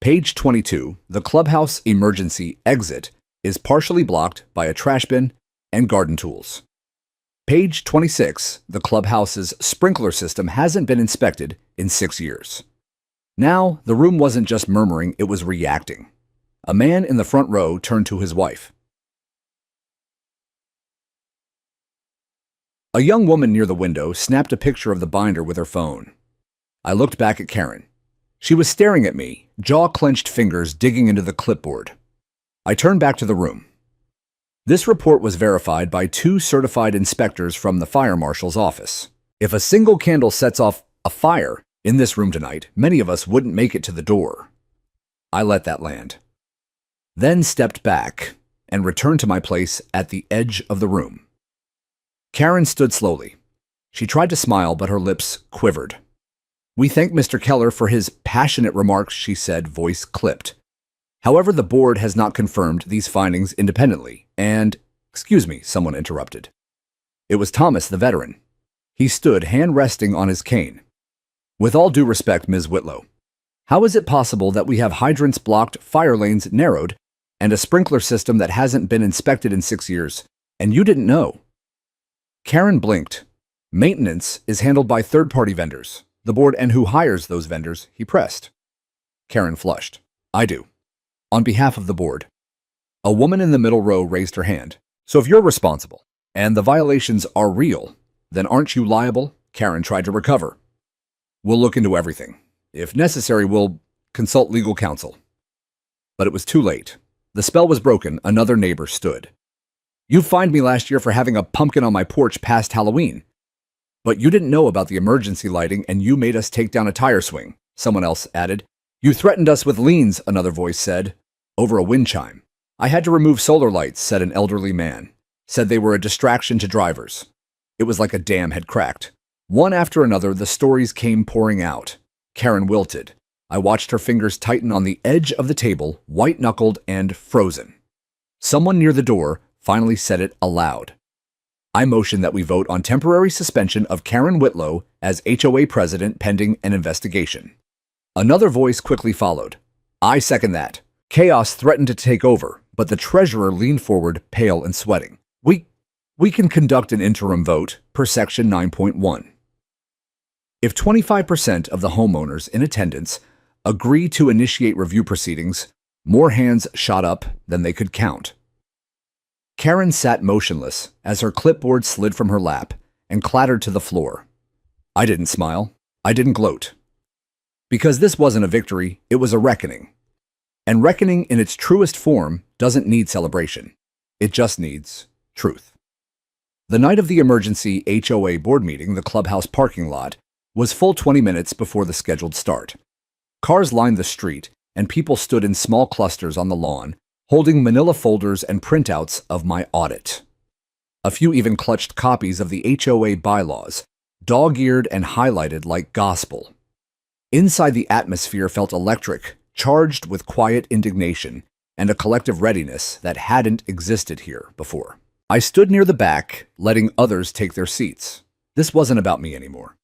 Page 22. The clubhouse emergency exit is partially blocked by a trash bin and garden tools. Page 26. The clubhouse's sprinkler system hasn't been inspected in 6 years. Now, the room wasn't just murmuring, it was reacting. A man in the front row turned to his wife. A young woman near the window snapped a picture of the binder with her phone. I looked back at Karen. She was staring at me, jaw-clenched fingers digging into the clipboard. I turned back to the room. This report was verified by 2 certified inspectors from the fire marshal's office. If a single candle sets off a fire in this room tonight, many of us wouldn't make it to the door. I let that land. Then stepped back and returned to my place at the edge of the room. Karen stood slowly. She tried to smile, but her lips quivered. "We thank Mr. Keller for his passionate remarks," she said, voice clipped. "However, the board has not confirmed these findings independently, and—" "Excuse me," someone interrupted. It was Thomas, the veteran. He stood, hand resting on his cane. "With all due respect, Ms. Whitlow, how is it possible that we have hydrants blocked, fire lanes narrowed, and a sprinkler system that hasn't been inspected in 6 years, and you didn't know?" Karen blinked. "Maintenance is handled by third-party vendors. The board, and who hires those vendors?" he pressed. Karen flushed. "I do. On behalf of the board." A woman in the middle row raised her hand. "So if you're responsible, and the violations are real, then aren't you liable?" Karen tried to recover. "We'll look into everything. If necessary, we'll consult legal counsel." But it was too late. The spell was broken. Another neighbor stood. "You fined me last year for having a pumpkin on my porch past Halloween. But you didn't know about the emergency lighting, and you made us take down a tire swing," someone else added. "You threatened us with liens," another voice said, over a wind chime. "I had to remove solar lights," said an elderly man. Said they were a distraction to drivers. It was like a dam had cracked. One after another, the stories came pouring out. Karen wilted. I watched her fingers tighten on the edge of the table, white-knuckled and frozen. Someone near the door finally said it aloud. "I motion that we vote on temporary suspension of Karen Whitlow as HOA president pending an investigation." Another voice quickly followed. "I second that." Chaos threatened to take over, but the treasurer leaned forward, pale and sweating. We can conduct an interim vote per Section 9.1. If 25% of the homeowners in attendance agree to initiate review proceedings, more hands shot up than they could count. Karen sat motionless as her clipboard slid from her lap and clattered to the floor. I didn't smile. I didn't gloat. Because this wasn't a victory, it was a reckoning. And reckoning in its truest form doesn't need celebration. It just needs truth. The night of the emergency HOA board meeting, the clubhouse parking lot was full 20 minutes before the scheduled start. Cars lined the street, and people stood in small clusters on the lawn, holding manila folders and printouts of my audit. A few even clutched copies of the HOA bylaws, dog-eared and highlighted like gospel. Inside, the atmosphere felt electric, charged with quiet indignation and a collective readiness that hadn't existed here before. I stood near the back, letting others take their seats. This wasn't about me anymore.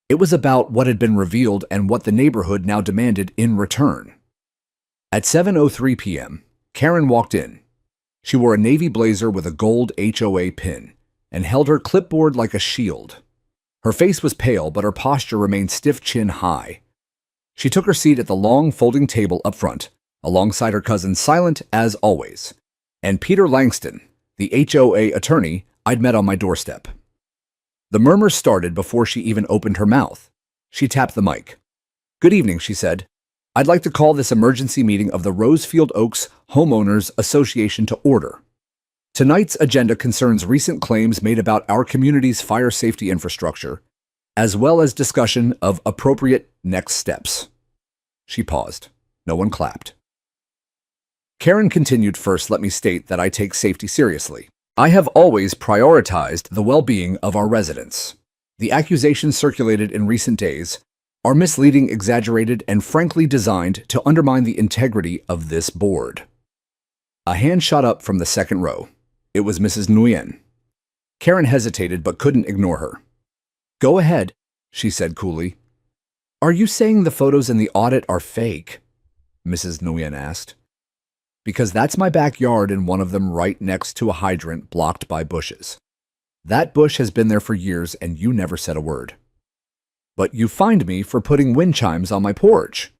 It was about what had been revealed and what the neighborhood now demanded in return. At 7:03 p.m., Karen walked in. She wore a navy blazer with a gold HOA pin and held her clipboard like a shield. Her face was pale, but her posture remained stiff, chin high. She took her seat at the long folding table up front, alongside her cousin, silent as always, and Peter Langston, the HOA attorney I'd met on my doorstep. The murmurs started before she even opened her mouth. She tapped the mic. "Good evening," she said. "I'd like to call this emergency meeting of the Rosefield Oaks Homeowners Association to order. Tonight's agenda concerns recent claims made about our community's fire safety infrastructure, as well as discussion of appropriate next steps." She paused. No one clapped. Karen continued, "First, let me state that I take safety seriously. I have always prioritized the well-being of our residents. The accusations circulated in recent days are misleading, exaggerated, and frankly designed to undermine the integrity of this board." A hand shot up from the second row. It was Mrs. Nguyen. Karen hesitated but couldn't ignore her. "Go ahead," she said coolly. "Are you saying the photos in the audit are fake?" Mrs. Nguyen asked. "Because that's my backyard and one of them right next to a hydrant blocked by bushes. That bush has been there for years and you never said a word. But you fined me for putting wind chimes on my porch."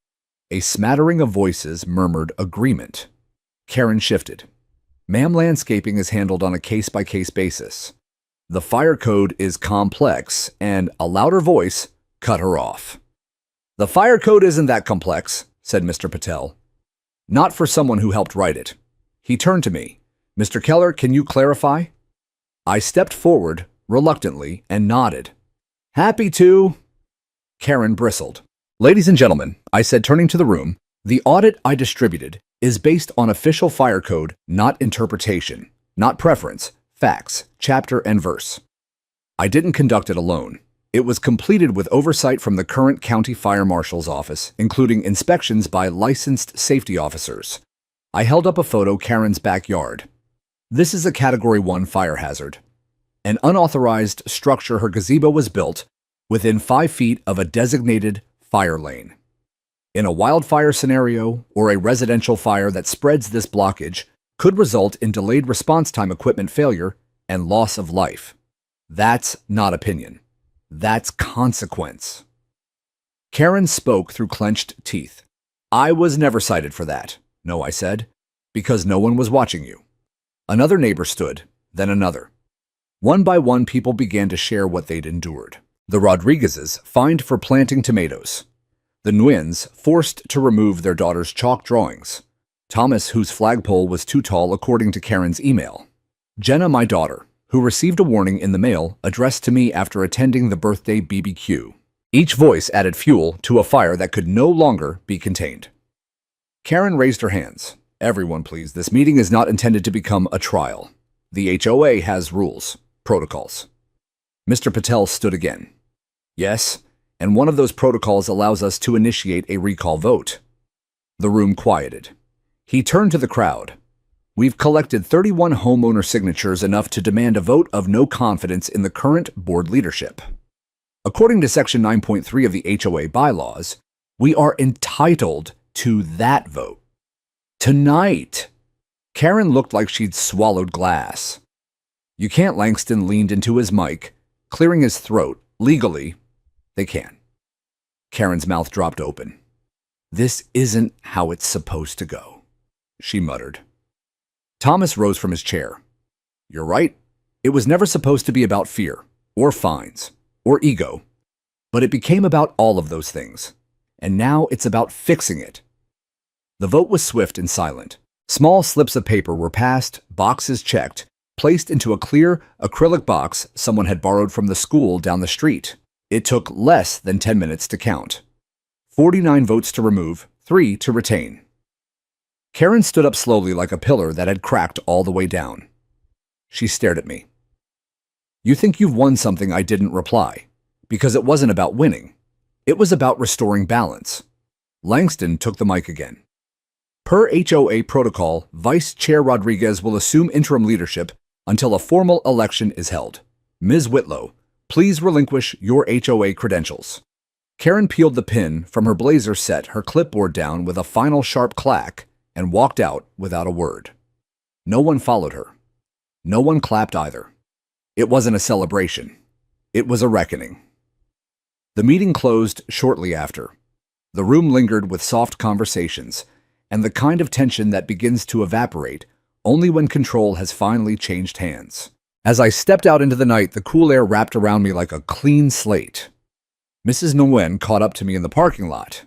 A smattering of voices murmured agreement. Karen shifted. "Ma'am, landscaping is handled on a case-by-case basis. The fire code is complex," and a louder voice cut her off. "The fire code isn't that complex," said Mr. Patel. "Not for someone who helped write it." He turned to me. "Mr. Keller, can you clarify?" I stepped forward, reluctantly, and nodded. "Happy to." Karen bristled. "Ladies and gentlemen," I said, turning to the room, "the audit I distributed is based on official fire code, not interpretation, not preference, facts, chapter and verse. I didn't conduct it alone. It was completed with oversight from the current county fire marshal's office, including inspections by licensed safety officers. I held up a photo, Karen's backyard. This is a Category 1 fire hazard. An unauthorized structure, her gazebo was built within 5 feet of a designated fire lane. In a wildfire scenario or a residential fire that spreads, this blockage could result in delayed response time, equipment failure, and loss of life. That's not opinion. That's consequence." Karen spoke through clenched teeth. "I was never cited for that." "No," I said, "because no one was watching you." Another neighbor stood, then another. One by one, people began to share what they'd endured. The Rodriguezes fined for planting tomatoes. The Nguyen's forced to remove their daughter's chalk drawings. Thomas, whose flagpole was too tall according to Karen's email. Jenna, my daughter, who received a warning in the mail addressed to me after attending the birthday BBQ. Each voice added fuel to a fire that could no longer be contained. Karen raised her hands. "Everyone, please. This meeting is not intended to become a trial. The HOA has rules, protocols." Mr. Patel stood again. "Yes, and one of those protocols allows us to initiate a recall vote." The room quieted. He turned to the crowd. "We've collected 31 homeowner signatures, enough to demand a vote of no confidence in the current board leadership. According to Section 9.3 of the HOA bylaws, we are entitled to that vote. Tonight." Karen looked like she'd swallowed glass. You can't. Langston leaned into his mic, clearing his throat. Legally, they can. Karen's mouth dropped open. This isn't how it's supposed to go, she muttered. Thomas rose from his chair. You're right. It was never supposed to be about fear, or fines, or ego. But it became about all of those things. And now it's about fixing it. The vote was swift and silent. Small slips of paper were passed, boxes checked, placed into a clear acrylic box someone had borrowed from the school down the street. It took less than 10 minutes to count. 49 votes to remove, 3 to retain. Karen stood up slowly like a pillar that had cracked all the way down. She stared at me. You think you've won something? I didn't reply, because it wasn't about winning. It was about restoring balance. Langston took the mic again. Per HOA protocol, Vice Chair Rodriguez will assume interim leadership until a formal election is held. Ms. Whitlow, please relinquish your HOA credentials. Karen peeled the pin from her blazer, set her clipboard down with a final sharp clack, and walked out without a word. No one followed her. No one clapped either. It wasn't a celebration. It was a reckoning. The meeting closed shortly after. The room lingered with soft conversations and the kind of tension that begins to evaporate only when control has finally changed hands. As I stepped out into the night, the cool air wrapped around me like a clean slate. Mrs. Nguyen caught up to me in the parking lot.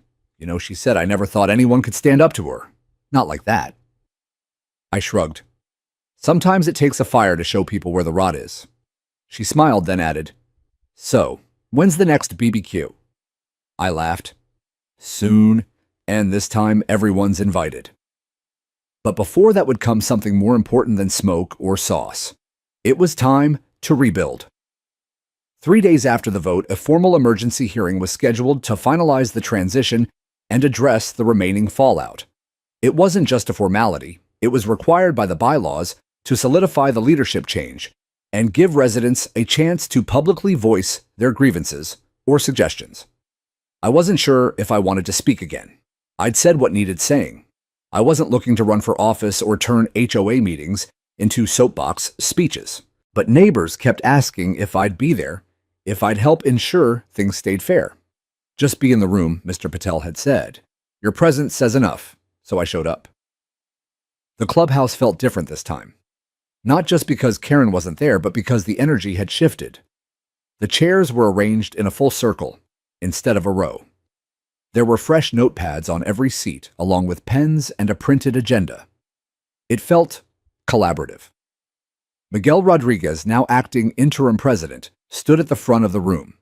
She said I never thought anyone could stand up to her. Not like that. I shrugged. Sometimes it takes a fire to show people where the rot is. She smiled, then added, So, when's the next BBQ? I laughed. Soon, and this time everyone's invited. But before that would come something more important than smoke or sauce. It was time to rebuild. 3 days after the vote, a formal emergency hearing was scheduled to finalize the transition and address the remaining fallout. It wasn't just a formality. It was required by the bylaws to solidify the leadership change and give residents a chance to publicly voice their grievances or suggestions. I wasn't sure if I wanted to speak again. I'd said what needed saying. I wasn't looking to run for office or turn HOA meetings into soapbox speeches. But neighbors kept asking if I'd be there, if I'd help ensure things stayed fair. Just be in the room, Mr. Patel had said. Your presence says enough, so I showed up. The clubhouse felt different this time. Not just because Karen wasn't there, but because the energy had shifted. The chairs were arranged in a full circle instead of a row. There were fresh notepads on every seat, along with pens and a printed agenda. It felt collaborative. Miguel Rodriguez, now acting interim president, stood at the front of the room.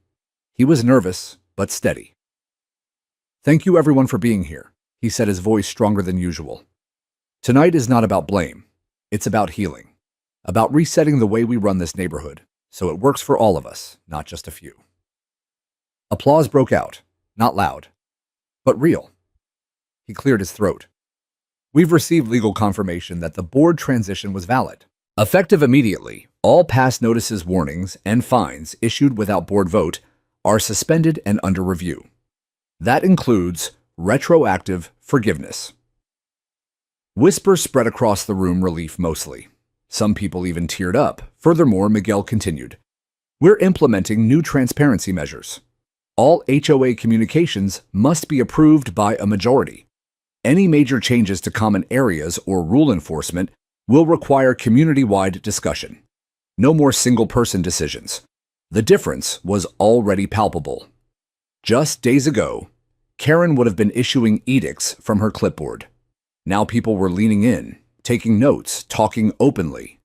He was nervous, but steady. Thank you everyone for being here, he said, his voice stronger than usual. Tonight is not about blame. It's about healing. About resetting the way we run this neighborhood, so it works for all of us, not just a few. Applause broke out, not loud, but real. He cleared his throat. We've received legal confirmation that the board transition was valid. Effective immediately, all past notices, warnings, and fines issued without board vote are suspended and under review. That includes retroactive forgiveness. Whispers spread across the room, relief mostly. Some people even teared up. Furthermore, Miguel continued, we're implementing new transparency measures. All HOA communications must be approved by a majority. Any major changes to common areas or rule enforcement will require community-wide discussion. No more single-person decisions. The difference was already palpable. Just days ago, Karen would have been issuing edicts from her clipboard. Now people were leaning in, taking notes, talking openly.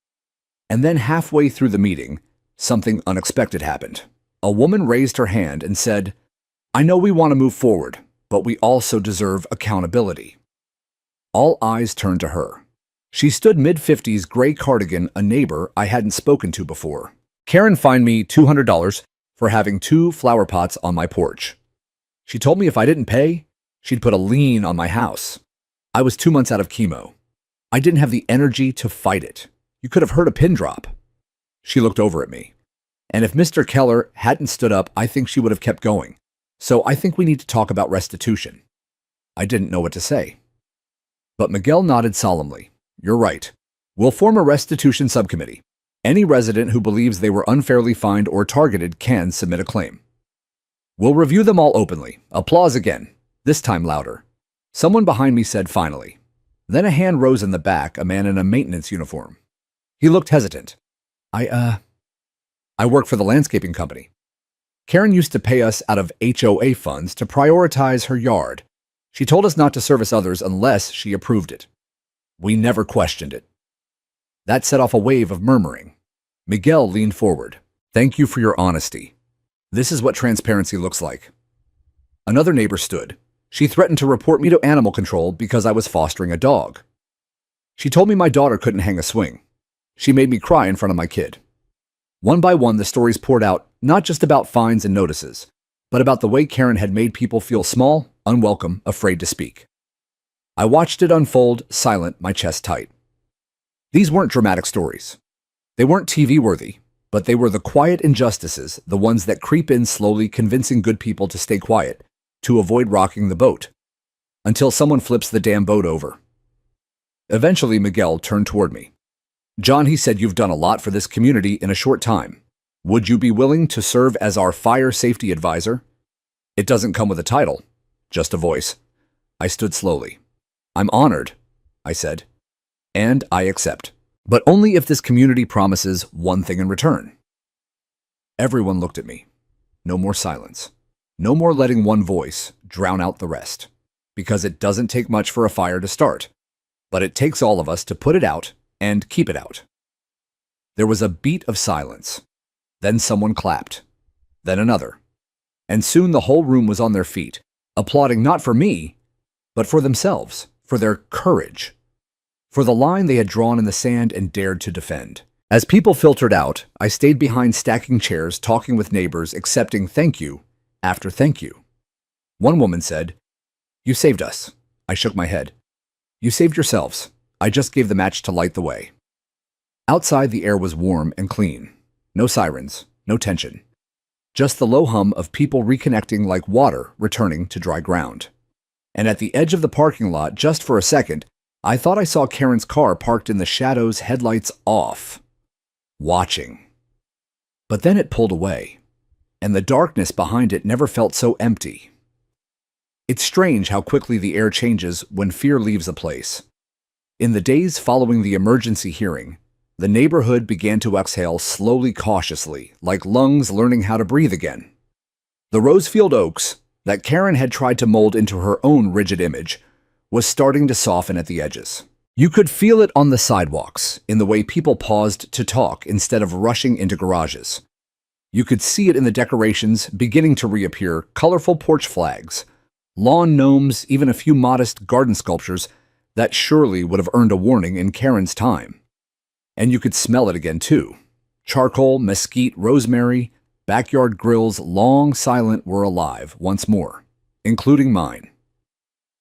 And then halfway through the meeting, something unexpected happened. A woman raised her hand and said, I know we want to move forward, but we also deserve accountability. All eyes turned to her. She stood mid-50s, gray cardigan, a neighbor I hadn't spoken to before. Karen fined me $200 for having 2 flower pots on my porch. She told me if I didn't pay, she'd put a lien on my house. I was 2 months out of chemo. I didn't have the energy to fight it. You could have heard a pin drop. She looked over at me. And if Mr. Keller hadn't stood up, I think she would have kept going. So I think we need to talk about restitution. I didn't know what to say. But Miguel nodded solemnly. You're right. We'll form a restitution subcommittee. Any resident who believes they were unfairly fined or targeted can submit a claim. We'll review them all openly. Applause again, this time louder. Someone behind me said finally. Then a hand rose in the back, a man in a maintenance uniform. He looked hesitant. I work for the landscaping company. Karen used to pay us out of HOA funds to prioritize her yard. She told us not to service others unless she approved it. We never questioned it. That set off a wave of murmuring. Miguel leaned forward. Thank you for your honesty. This is what transparency looks like. Another neighbor stood. She threatened to report me to animal control because I was fostering a dog. She told me my daughter couldn't hang a swing. She made me cry in front of my kid. One by one, the stories poured out, not just about fines and notices, but about the way Karen had made people feel small, unwelcome, afraid to speak. I watched it unfold, silent, my chest tight. These weren't dramatic stories. They weren't TV-worthy, but they were the quiet injustices, the ones that creep in slowly, convincing good people to stay quiet, to avoid rocking the boat, until someone flips the damn boat over. Eventually, Miguel turned toward me. John, he said, you've done a lot for this community in a short time. Would you be willing to serve as our fire safety advisor? It doesn't come with a title, just a voice. I stood slowly. I'm honored, I said, and I accept. But only if this community promises one thing in return. Everyone looked at me. No more silence. No more letting one voice drown out the rest. Because it doesn't take much for a fire to start, but it takes all of us to put it out and keep it out. There was a beat of silence. Then someone clapped. Then another. And soon the whole room was on their feet, applauding not for me, but for themselves, for their courage, for the line they had drawn in the sand and dared to defend. As people filtered out, I stayed behind stacking chairs, talking with neighbors, accepting thank you after thank you. One woman said, "You saved us." I shook my head. "You saved yourselves. I just gave the match to light the way." Outside, the air was warm and clean. No sirens, no tension. Just the low hum of people reconnecting like water returning to dry ground. And at the edge of the parking lot, just for a second, I thought I saw Karen's car parked in the shadows, headlights off, watching. But then it pulled away, and the darkness behind it never felt so empty. It's strange how quickly the air changes when fear leaves a place. In the days following the emergency hearing, the neighborhood began to exhale slowly, cautiously, like lungs learning how to breathe again. The Rosefield Oaks, that Karen had tried to mold into her own rigid image, was starting to soften at the edges. You could feel it on the sidewalks, in the way people paused to talk instead of rushing into garages. You could see it in the decorations beginning to reappear, colorful porch flags, lawn gnomes, even a few modest garden sculptures that surely would have earned a warning in Karen's time. And you could smell it again, too. Charcoal, mesquite, rosemary, backyard grills, long silent, were alive once more, including mine.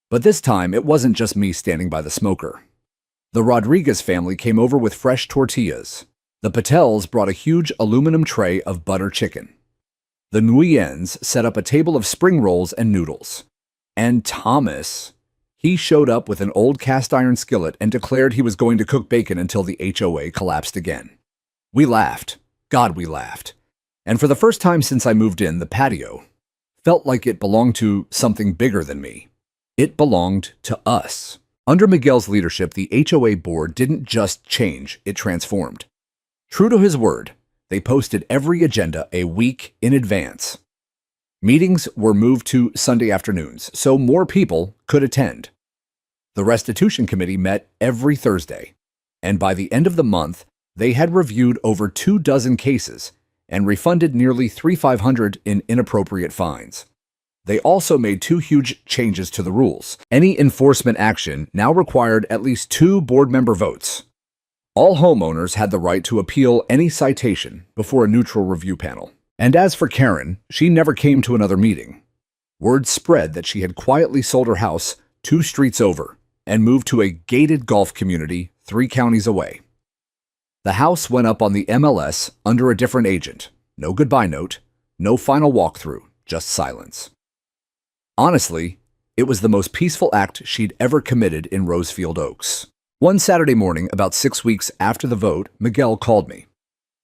But this time, it wasn't just me standing by the smoker. The Rodriguez family came over with fresh tortillas. The Patels brought a huge aluminum tray of butter chicken. The Nguyens set up a table of spring rolls and noodles. And Thomas, he showed up with an old cast-iron skillet and declared he was going to cook bacon until the HOA collapsed again. We laughed. God, we laughed. And for the first time since I moved in, the patio felt like it belonged to something bigger than me. It belonged to us. Under Miguel's leadership, the HOA board didn't just change, it transformed. True to his word, they posted every agenda a week in advance. Meetings were moved to Sunday afternoons, so more people could attend. The restitution committee met every Thursday, and by the end of the month, they had reviewed over 24 cases and refunded nearly $3,500 in inappropriate fines. They also made 2 huge changes to the rules. Any enforcement action now required at least 2 board member votes. All homeowners had the right to appeal any citation before a neutral review panel. And as for Karen, she never came to another meeting. Word spread that she had quietly sold her house 2 streets over and moved to a gated golf community 3 counties away. The house went up on the MLS under a different agent. No goodbye note, no final walkthrough, just silence. Honestly, it was the most peaceful act she'd ever committed in Rosefield Oaks. One Saturday morning, about 6 weeks after the vote, Miguel called me.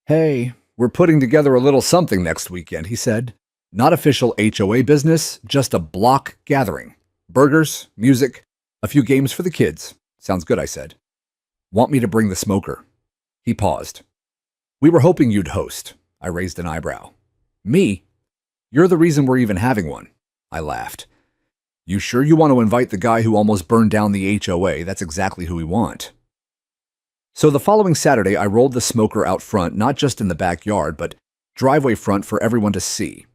Hey, we're putting together a little something next weekend, he said. Not official HOA business, just a block gathering. Burgers, music, a few games for the kids. Sounds good, I said. Want me to bring the smoker? He paused. We were hoping you'd host. I raised an eyebrow. Me? You're the reason we're even having one. I laughed. You sure you want to invite the guy who almost burned down the HOA? That's exactly who we want. So the following Saturday, I rolled the smoker out front, not just in the backyard, but driveway front for everyone to see.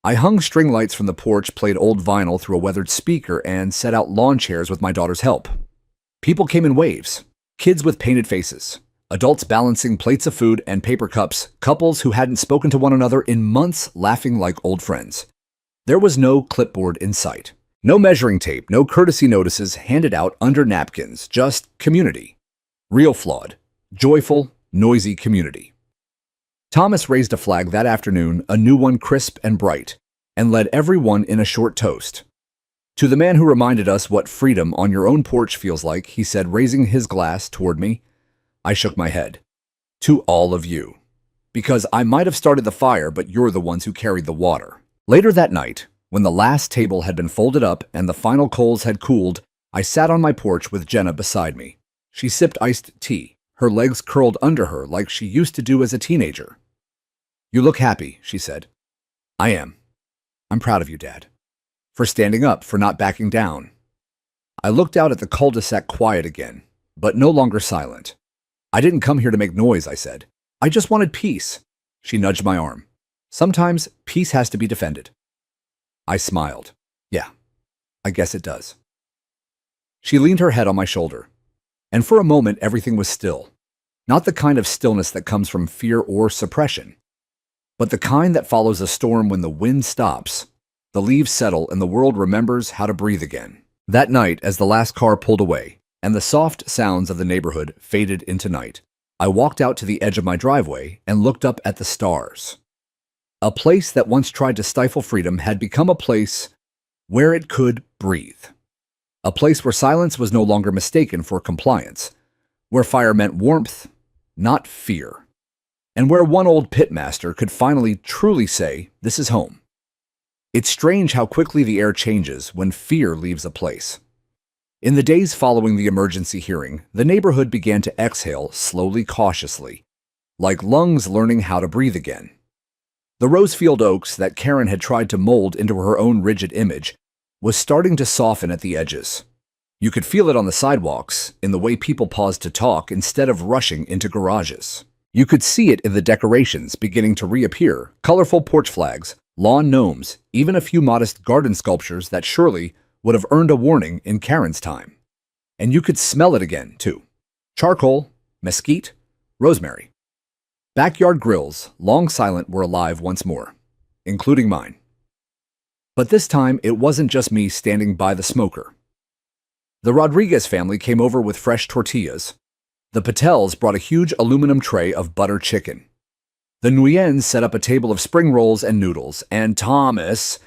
I hung string lights from the porch, played old vinyl through a weathered speaker, and set out lawn chairs with my daughter's help. People came in waves. Kids with painted faces. Adults balancing plates of food and paper cups. Couples who hadn't spoken to one another in months laughing like old friends. There was no clipboard in sight. No measuring tape, no courtesy notices handed out under napkins. Just community. Real flawed, joyful, noisy community. Thomas raised a flag that afternoon, a new one crisp and bright, and led everyone in a short toast. To the man who reminded us what freedom on your own porch feels like, he said, raising his glass toward me. I shook my head. To all of you. Because I might have started the fire, but you're the ones who carried the water. Later that night, when the last table had been folded up and the final coals had cooled, I sat on my porch with Jenna beside me. She sipped iced tea, her legs curled under her like she used to do as a teenager. You look happy, she said. I am. I'm proud of you, Dad. For standing up, for not backing down. I looked out at the cul-de-sac quiet again, but no longer silent. I didn't come here to make noise, I said. I just wanted peace. She nudged my arm. Sometimes peace has to be defended. I smiled. Yeah, I guess it does. She leaned her head on my shoulder. And for a moment, everything was still. Not the kind of stillness that comes from fear or suppression, but the kind that follows a storm when the wind stops, the leaves settle, and the world remembers how to breathe again. That night, as the last car pulled away, and the soft sounds of the neighborhood faded into night, I walked out to the edge of my driveway and looked up at the stars. A place that once tried to stifle freedom had become a place where it could breathe. A place where silence was no longer mistaken for compliance, where fire meant warmth, not fear, and where one old pitmaster could finally truly say, this is home. It's strange how quickly the air changes when fear leaves a place. In the days following the emergency hearing, the neighborhood began to exhale slowly, cautiously, like lungs learning how to breathe again. The Rosefield Oaks that Karen had tried to mold into her own rigid image was starting to soften at the edges. You could feel it on the sidewalks, in the way people paused to talk instead of rushing into garages. You could see it in the decorations beginning to reappear, colorful porch flags, lawn gnomes, even a few modest garden sculptures that surely would have earned a warning in Karen's time. And you could smell it again, too. Charcoal, mesquite, rosemary. Backyard grills, long silent, were alive once more, including mine. But this time, it wasn't just me standing by the smoker. The Rodriguez family came over with fresh tortillas. The Patels brought a huge aluminum tray of butter chicken. The Nguyens set up a table of spring rolls and noodles, and Thomas,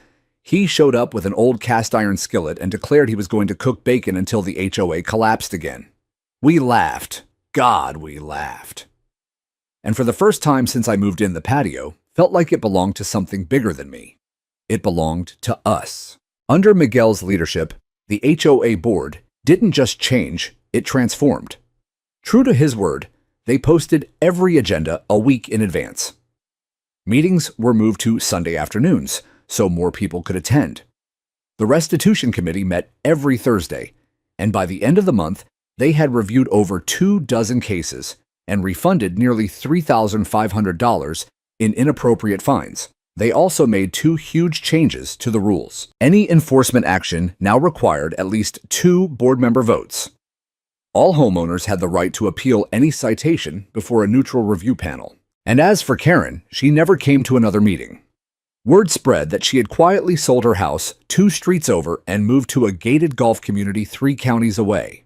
he showed up with an old cast-iron skillet and declared he was going to cook bacon until the HOA collapsed again. We laughed. God, we laughed. And for the first time since I moved in, the patio felt like it belonged to something bigger than me. It belonged to us. Under Miguel's leadership, the HOA board didn't just change, it transformed. True to his word, they posted every agenda a week in advance. Meetings were moved to Sunday afternoons, so more people could attend. The restitution committee met every Thursday, and by the end of the month, they had reviewed over 24 cases and refunded nearly $3,500 in inappropriate fines. They also made 2 huge changes to the rules. Any enforcement action now required at least 2 board member votes. All homeowners had the right to appeal any citation before a neutral review panel. And as for Karen, she never came to another meeting. Word spread that she had quietly sold her house 2 streets over and moved to a gated golf community 3 counties away.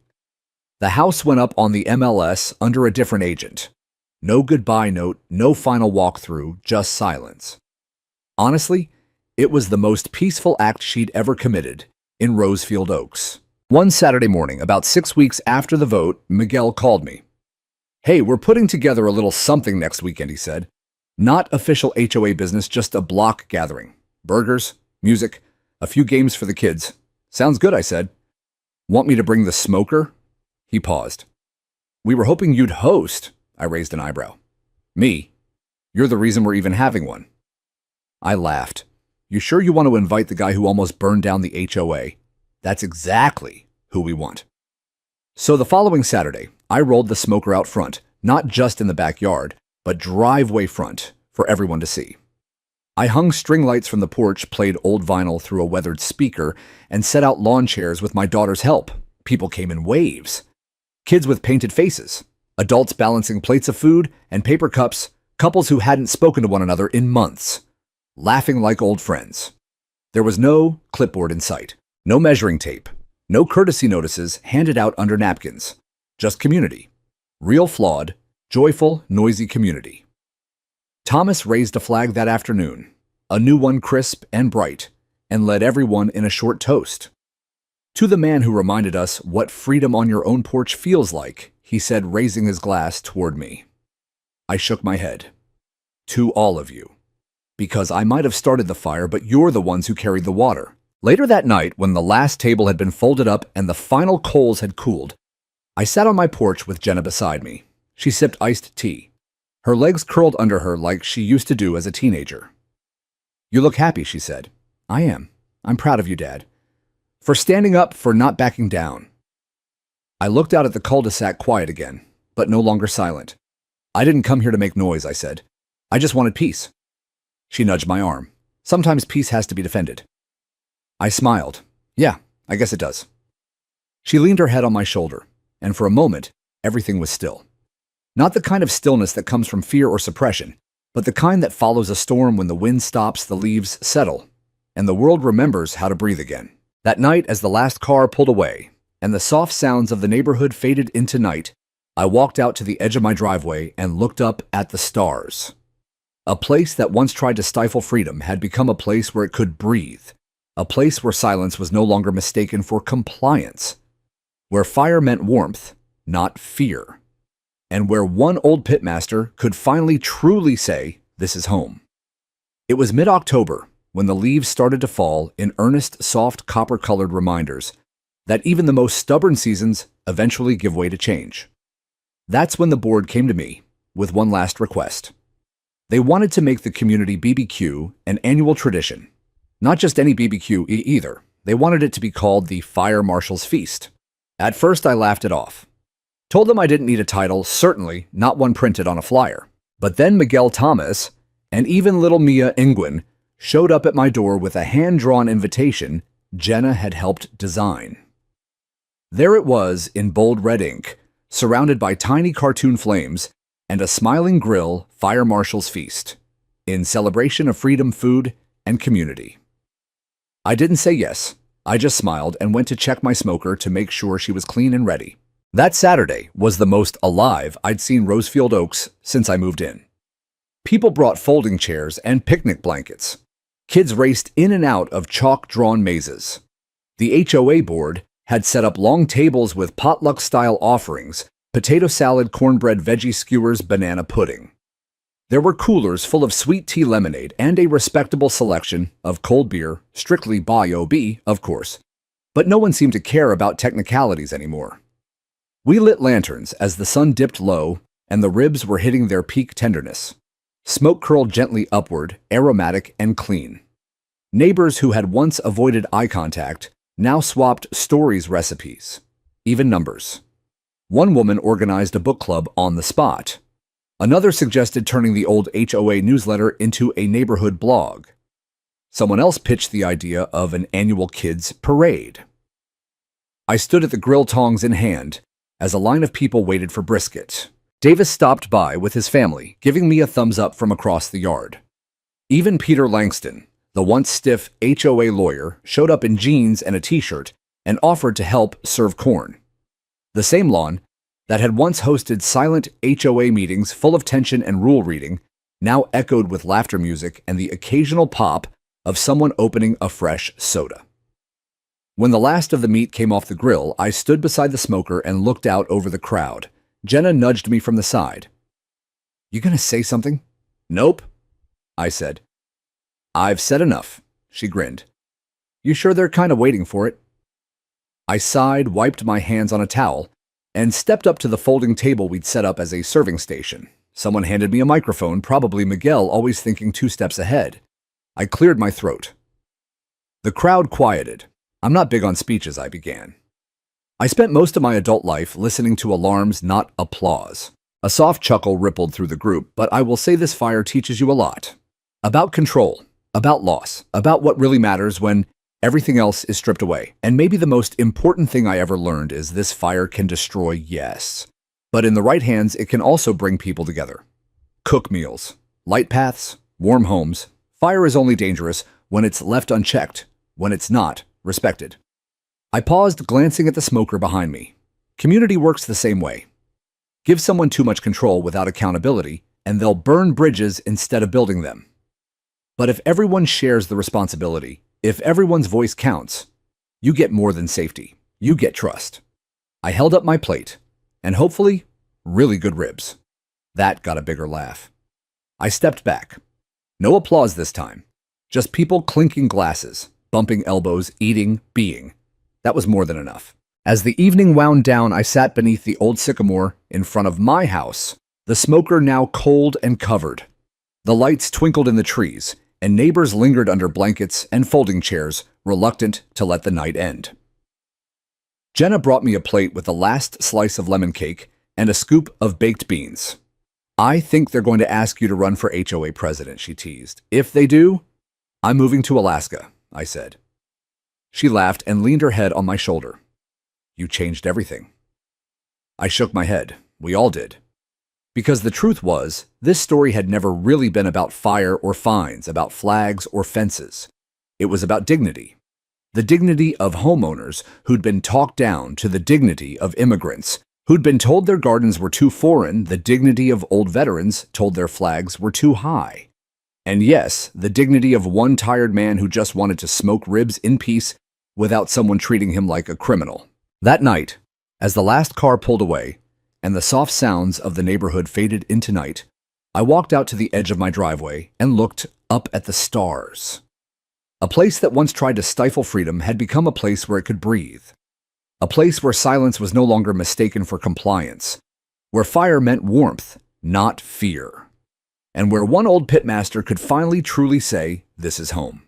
The house went up on the MLS under a different agent. No goodbye note, no final walkthrough, just silence. Honestly, it was the most peaceful act she'd ever committed in Rosefield Oaks. One Saturday morning, about 6 weeks after the vote, Miguel called me. Hey, we're putting together a little something next weekend, he said. Not official HOA business, just a block gathering. Burgers, music, a few games for the kids. Sounds good, I said. Want me to bring the smoker? He paused. We were hoping you'd host, I raised an eyebrow. Me? You're the reason we're even having one. I laughed. You sure you want to invite the guy who almost burned down the HOA? That's exactly who we want. So the following Saturday, I rolled the smoker out front, not just in the backyard, but driveway front for everyone to see. I hung string lights from the porch, played old vinyl through a weathered speaker, and set out lawn chairs with my daughter's help. People came in waves. Kids with painted faces, adults balancing plates of food and paper cups, couples who hadn't spoken to one another in months, laughing like old friends. There was no clipboard in sight, no measuring tape, no courtesy notices handed out under napkins, just community. Real flawed, joyful, noisy community. Thomas raised a flag that afternoon, a new one crisp and bright, and led everyone in a short toast. To the man who reminded us what freedom on your own porch feels like, he said, raising his glass toward me. I shook my head. To all of you. Because I might have started the fire, but you're the ones who carried the water. Later that night, when the last table had been folded up and the final coals had cooled, I sat on my porch with Jenna beside me. She sipped iced tea, her legs curled under her like she used to do as a teenager. You look happy, she said. I am. I'm proud of you, Dad. For standing up, for not backing down. I looked out at the cul-de-sac quiet again, but no longer silent. I didn't come here to make noise, I said. I just wanted peace. She nudged my arm. Sometimes peace has to be defended. I smiled. Yeah, I guess it does. She leaned her head on my shoulder, and for a moment, everything was still. Not the kind of stillness that comes from fear or suppression, but the kind that follows a storm when the wind stops, the leaves settle, and the world remembers how to breathe again. That night, as the last car pulled away, and the soft sounds of the neighborhood faded into night, I walked out to the edge of my driveway and looked up at the stars. A place that once tried to stifle freedom had become a place where it could breathe, a place where silence was no longer mistaken for compliance, where fire meant warmth, not fear, and where one old pitmaster could finally truly say, "This is home." It was mid-October when the leaves started to fall in earnest, soft, copper-colored reminders that even the most stubborn seasons eventually give way to change. That's when the board came to me with one last request. They wanted to make the community BBQ an annual tradition. Not just any BBQ either. They wanted it to be called the Fire Marshal's Feast. At first, I laughed it off. Told them I didn't need a title, certainly not one printed on a flyer. But then Miguel Thomas and even little Mia Ingwin showed up at my door with a hand-drawn invitation Jenna had helped design. There it was in bold red ink, surrounded by tiny cartoon flames, and a smiling grill, Fire Marshal's Feast, in celebration of freedom, food, and community. I didn't say yes. I just smiled and went to check my smoker to make sure she was clean and ready. That Saturday was the most alive I'd seen Rosefield Oaks since I moved in. People brought folding chairs and picnic blankets. Kids raced in and out of chalk-drawn mazes. The HOA board had set up long tables with potluck-style offerings, potato salad, cornbread, veggie skewers, banana pudding. There were coolers full of sweet tea lemonade and a respectable selection of cold beer, strictly by OB, of course. But no one seemed to care about technicalities anymore. We lit lanterns as the sun dipped low and the ribs were hitting their peak tenderness. Smoke curled gently upward, aromatic and clean. Neighbors who had once avoided eye contact now swapped stories, recipes, even numbers. One woman organized a book club on the spot. Another suggested turning the old HOA newsletter into a neighborhood blog. Someone else pitched the idea of an annual kids' parade. I stood at the grill, tongs in hand, as a line of people waited for brisket. Davis stopped by with his family, giving me a thumbs up from across the yard. Even Peter Langston, the once stiff HOA lawyer, showed up in jeans and a t-shirt and offered to help serve corn. The same lawn that had once hosted silent HOA meetings full of tension and rule reading now echoed with laughter music and the occasional pop of someone opening a fresh soda. When the last of the meat came off the grill, I stood beside the smoker and looked out over the crowd, Jenna nudged me from the side. "You gonna say something?" "Nope," I said. "I've said enough," she grinned. "You sure they're kind of waiting for it?" I sighed, wiped my hands on a towel, and stepped up to the folding table we'd set up as a serving station. Someone handed me a microphone, probably Miguel, always thinking 2 steps ahead. I cleared my throat. The crowd quieted. I'm not big on speeches, I began. I spent most of my adult life listening to alarms, not applause. A soft chuckle rippled through the group, but I will say this fire teaches you a lot. About control, about loss, about what really matters when everything else is stripped away. And maybe the most important thing I ever learned is this fire can destroy, yes. But in the right hands, it can also bring people together. Cook meals, light paths, warm homes. Fire is only dangerous when it's left unchecked, when it's not respected. I paused, glancing at the smoker behind me. Community works the same way. Give someone too much control without accountability, and they'll burn bridges instead of building them. But if everyone shares the responsibility, if everyone's voice counts, you get more than safety. You get trust. I held up my plate, and hopefully, really good ribs. That got a bigger laugh. I stepped back. No applause this time. Just people clinking glasses, bumping elbows, eating, being. That was more than enough. As the evening wound down, I sat beneath the old sycamore in front of my house, the smoker now cold and covered. The lights twinkled in the trees, and neighbors lingered under blankets and folding chairs, reluctant to let the night end. Jenna brought me a plate with the last slice of lemon cake and a scoop of baked beans. "I think they're going to ask you to run for HOA president," she teased. "If they do, I'm moving to Alaska," I said. She laughed and leaned her head on my shoulder. "You changed everything." I shook my head. We all did. Because the truth was, this story had never really been about fire or fines, about flags or fences. It was about dignity. The dignity of homeowners who'd been talked down, to the dignity of immigrants who'd been told their gardens were too foreign, the dignity of old veterans told their flags were too high. And yes, the dignity of one tired man who just wanted to smoke ribs in peace without someone treating him like a criminal. That night, as the last car pulled away and the soft sounds of the neighborhood faded into night, I walked out to the edge of my driveway and looked up at the stars. A place that once tried to stifle freedom had become a place where it could breathe. A place where silence was no longer mistaken for compliance, where fire meant warmth, not fear, and where one old pitmaster could finally truly say, "This is home."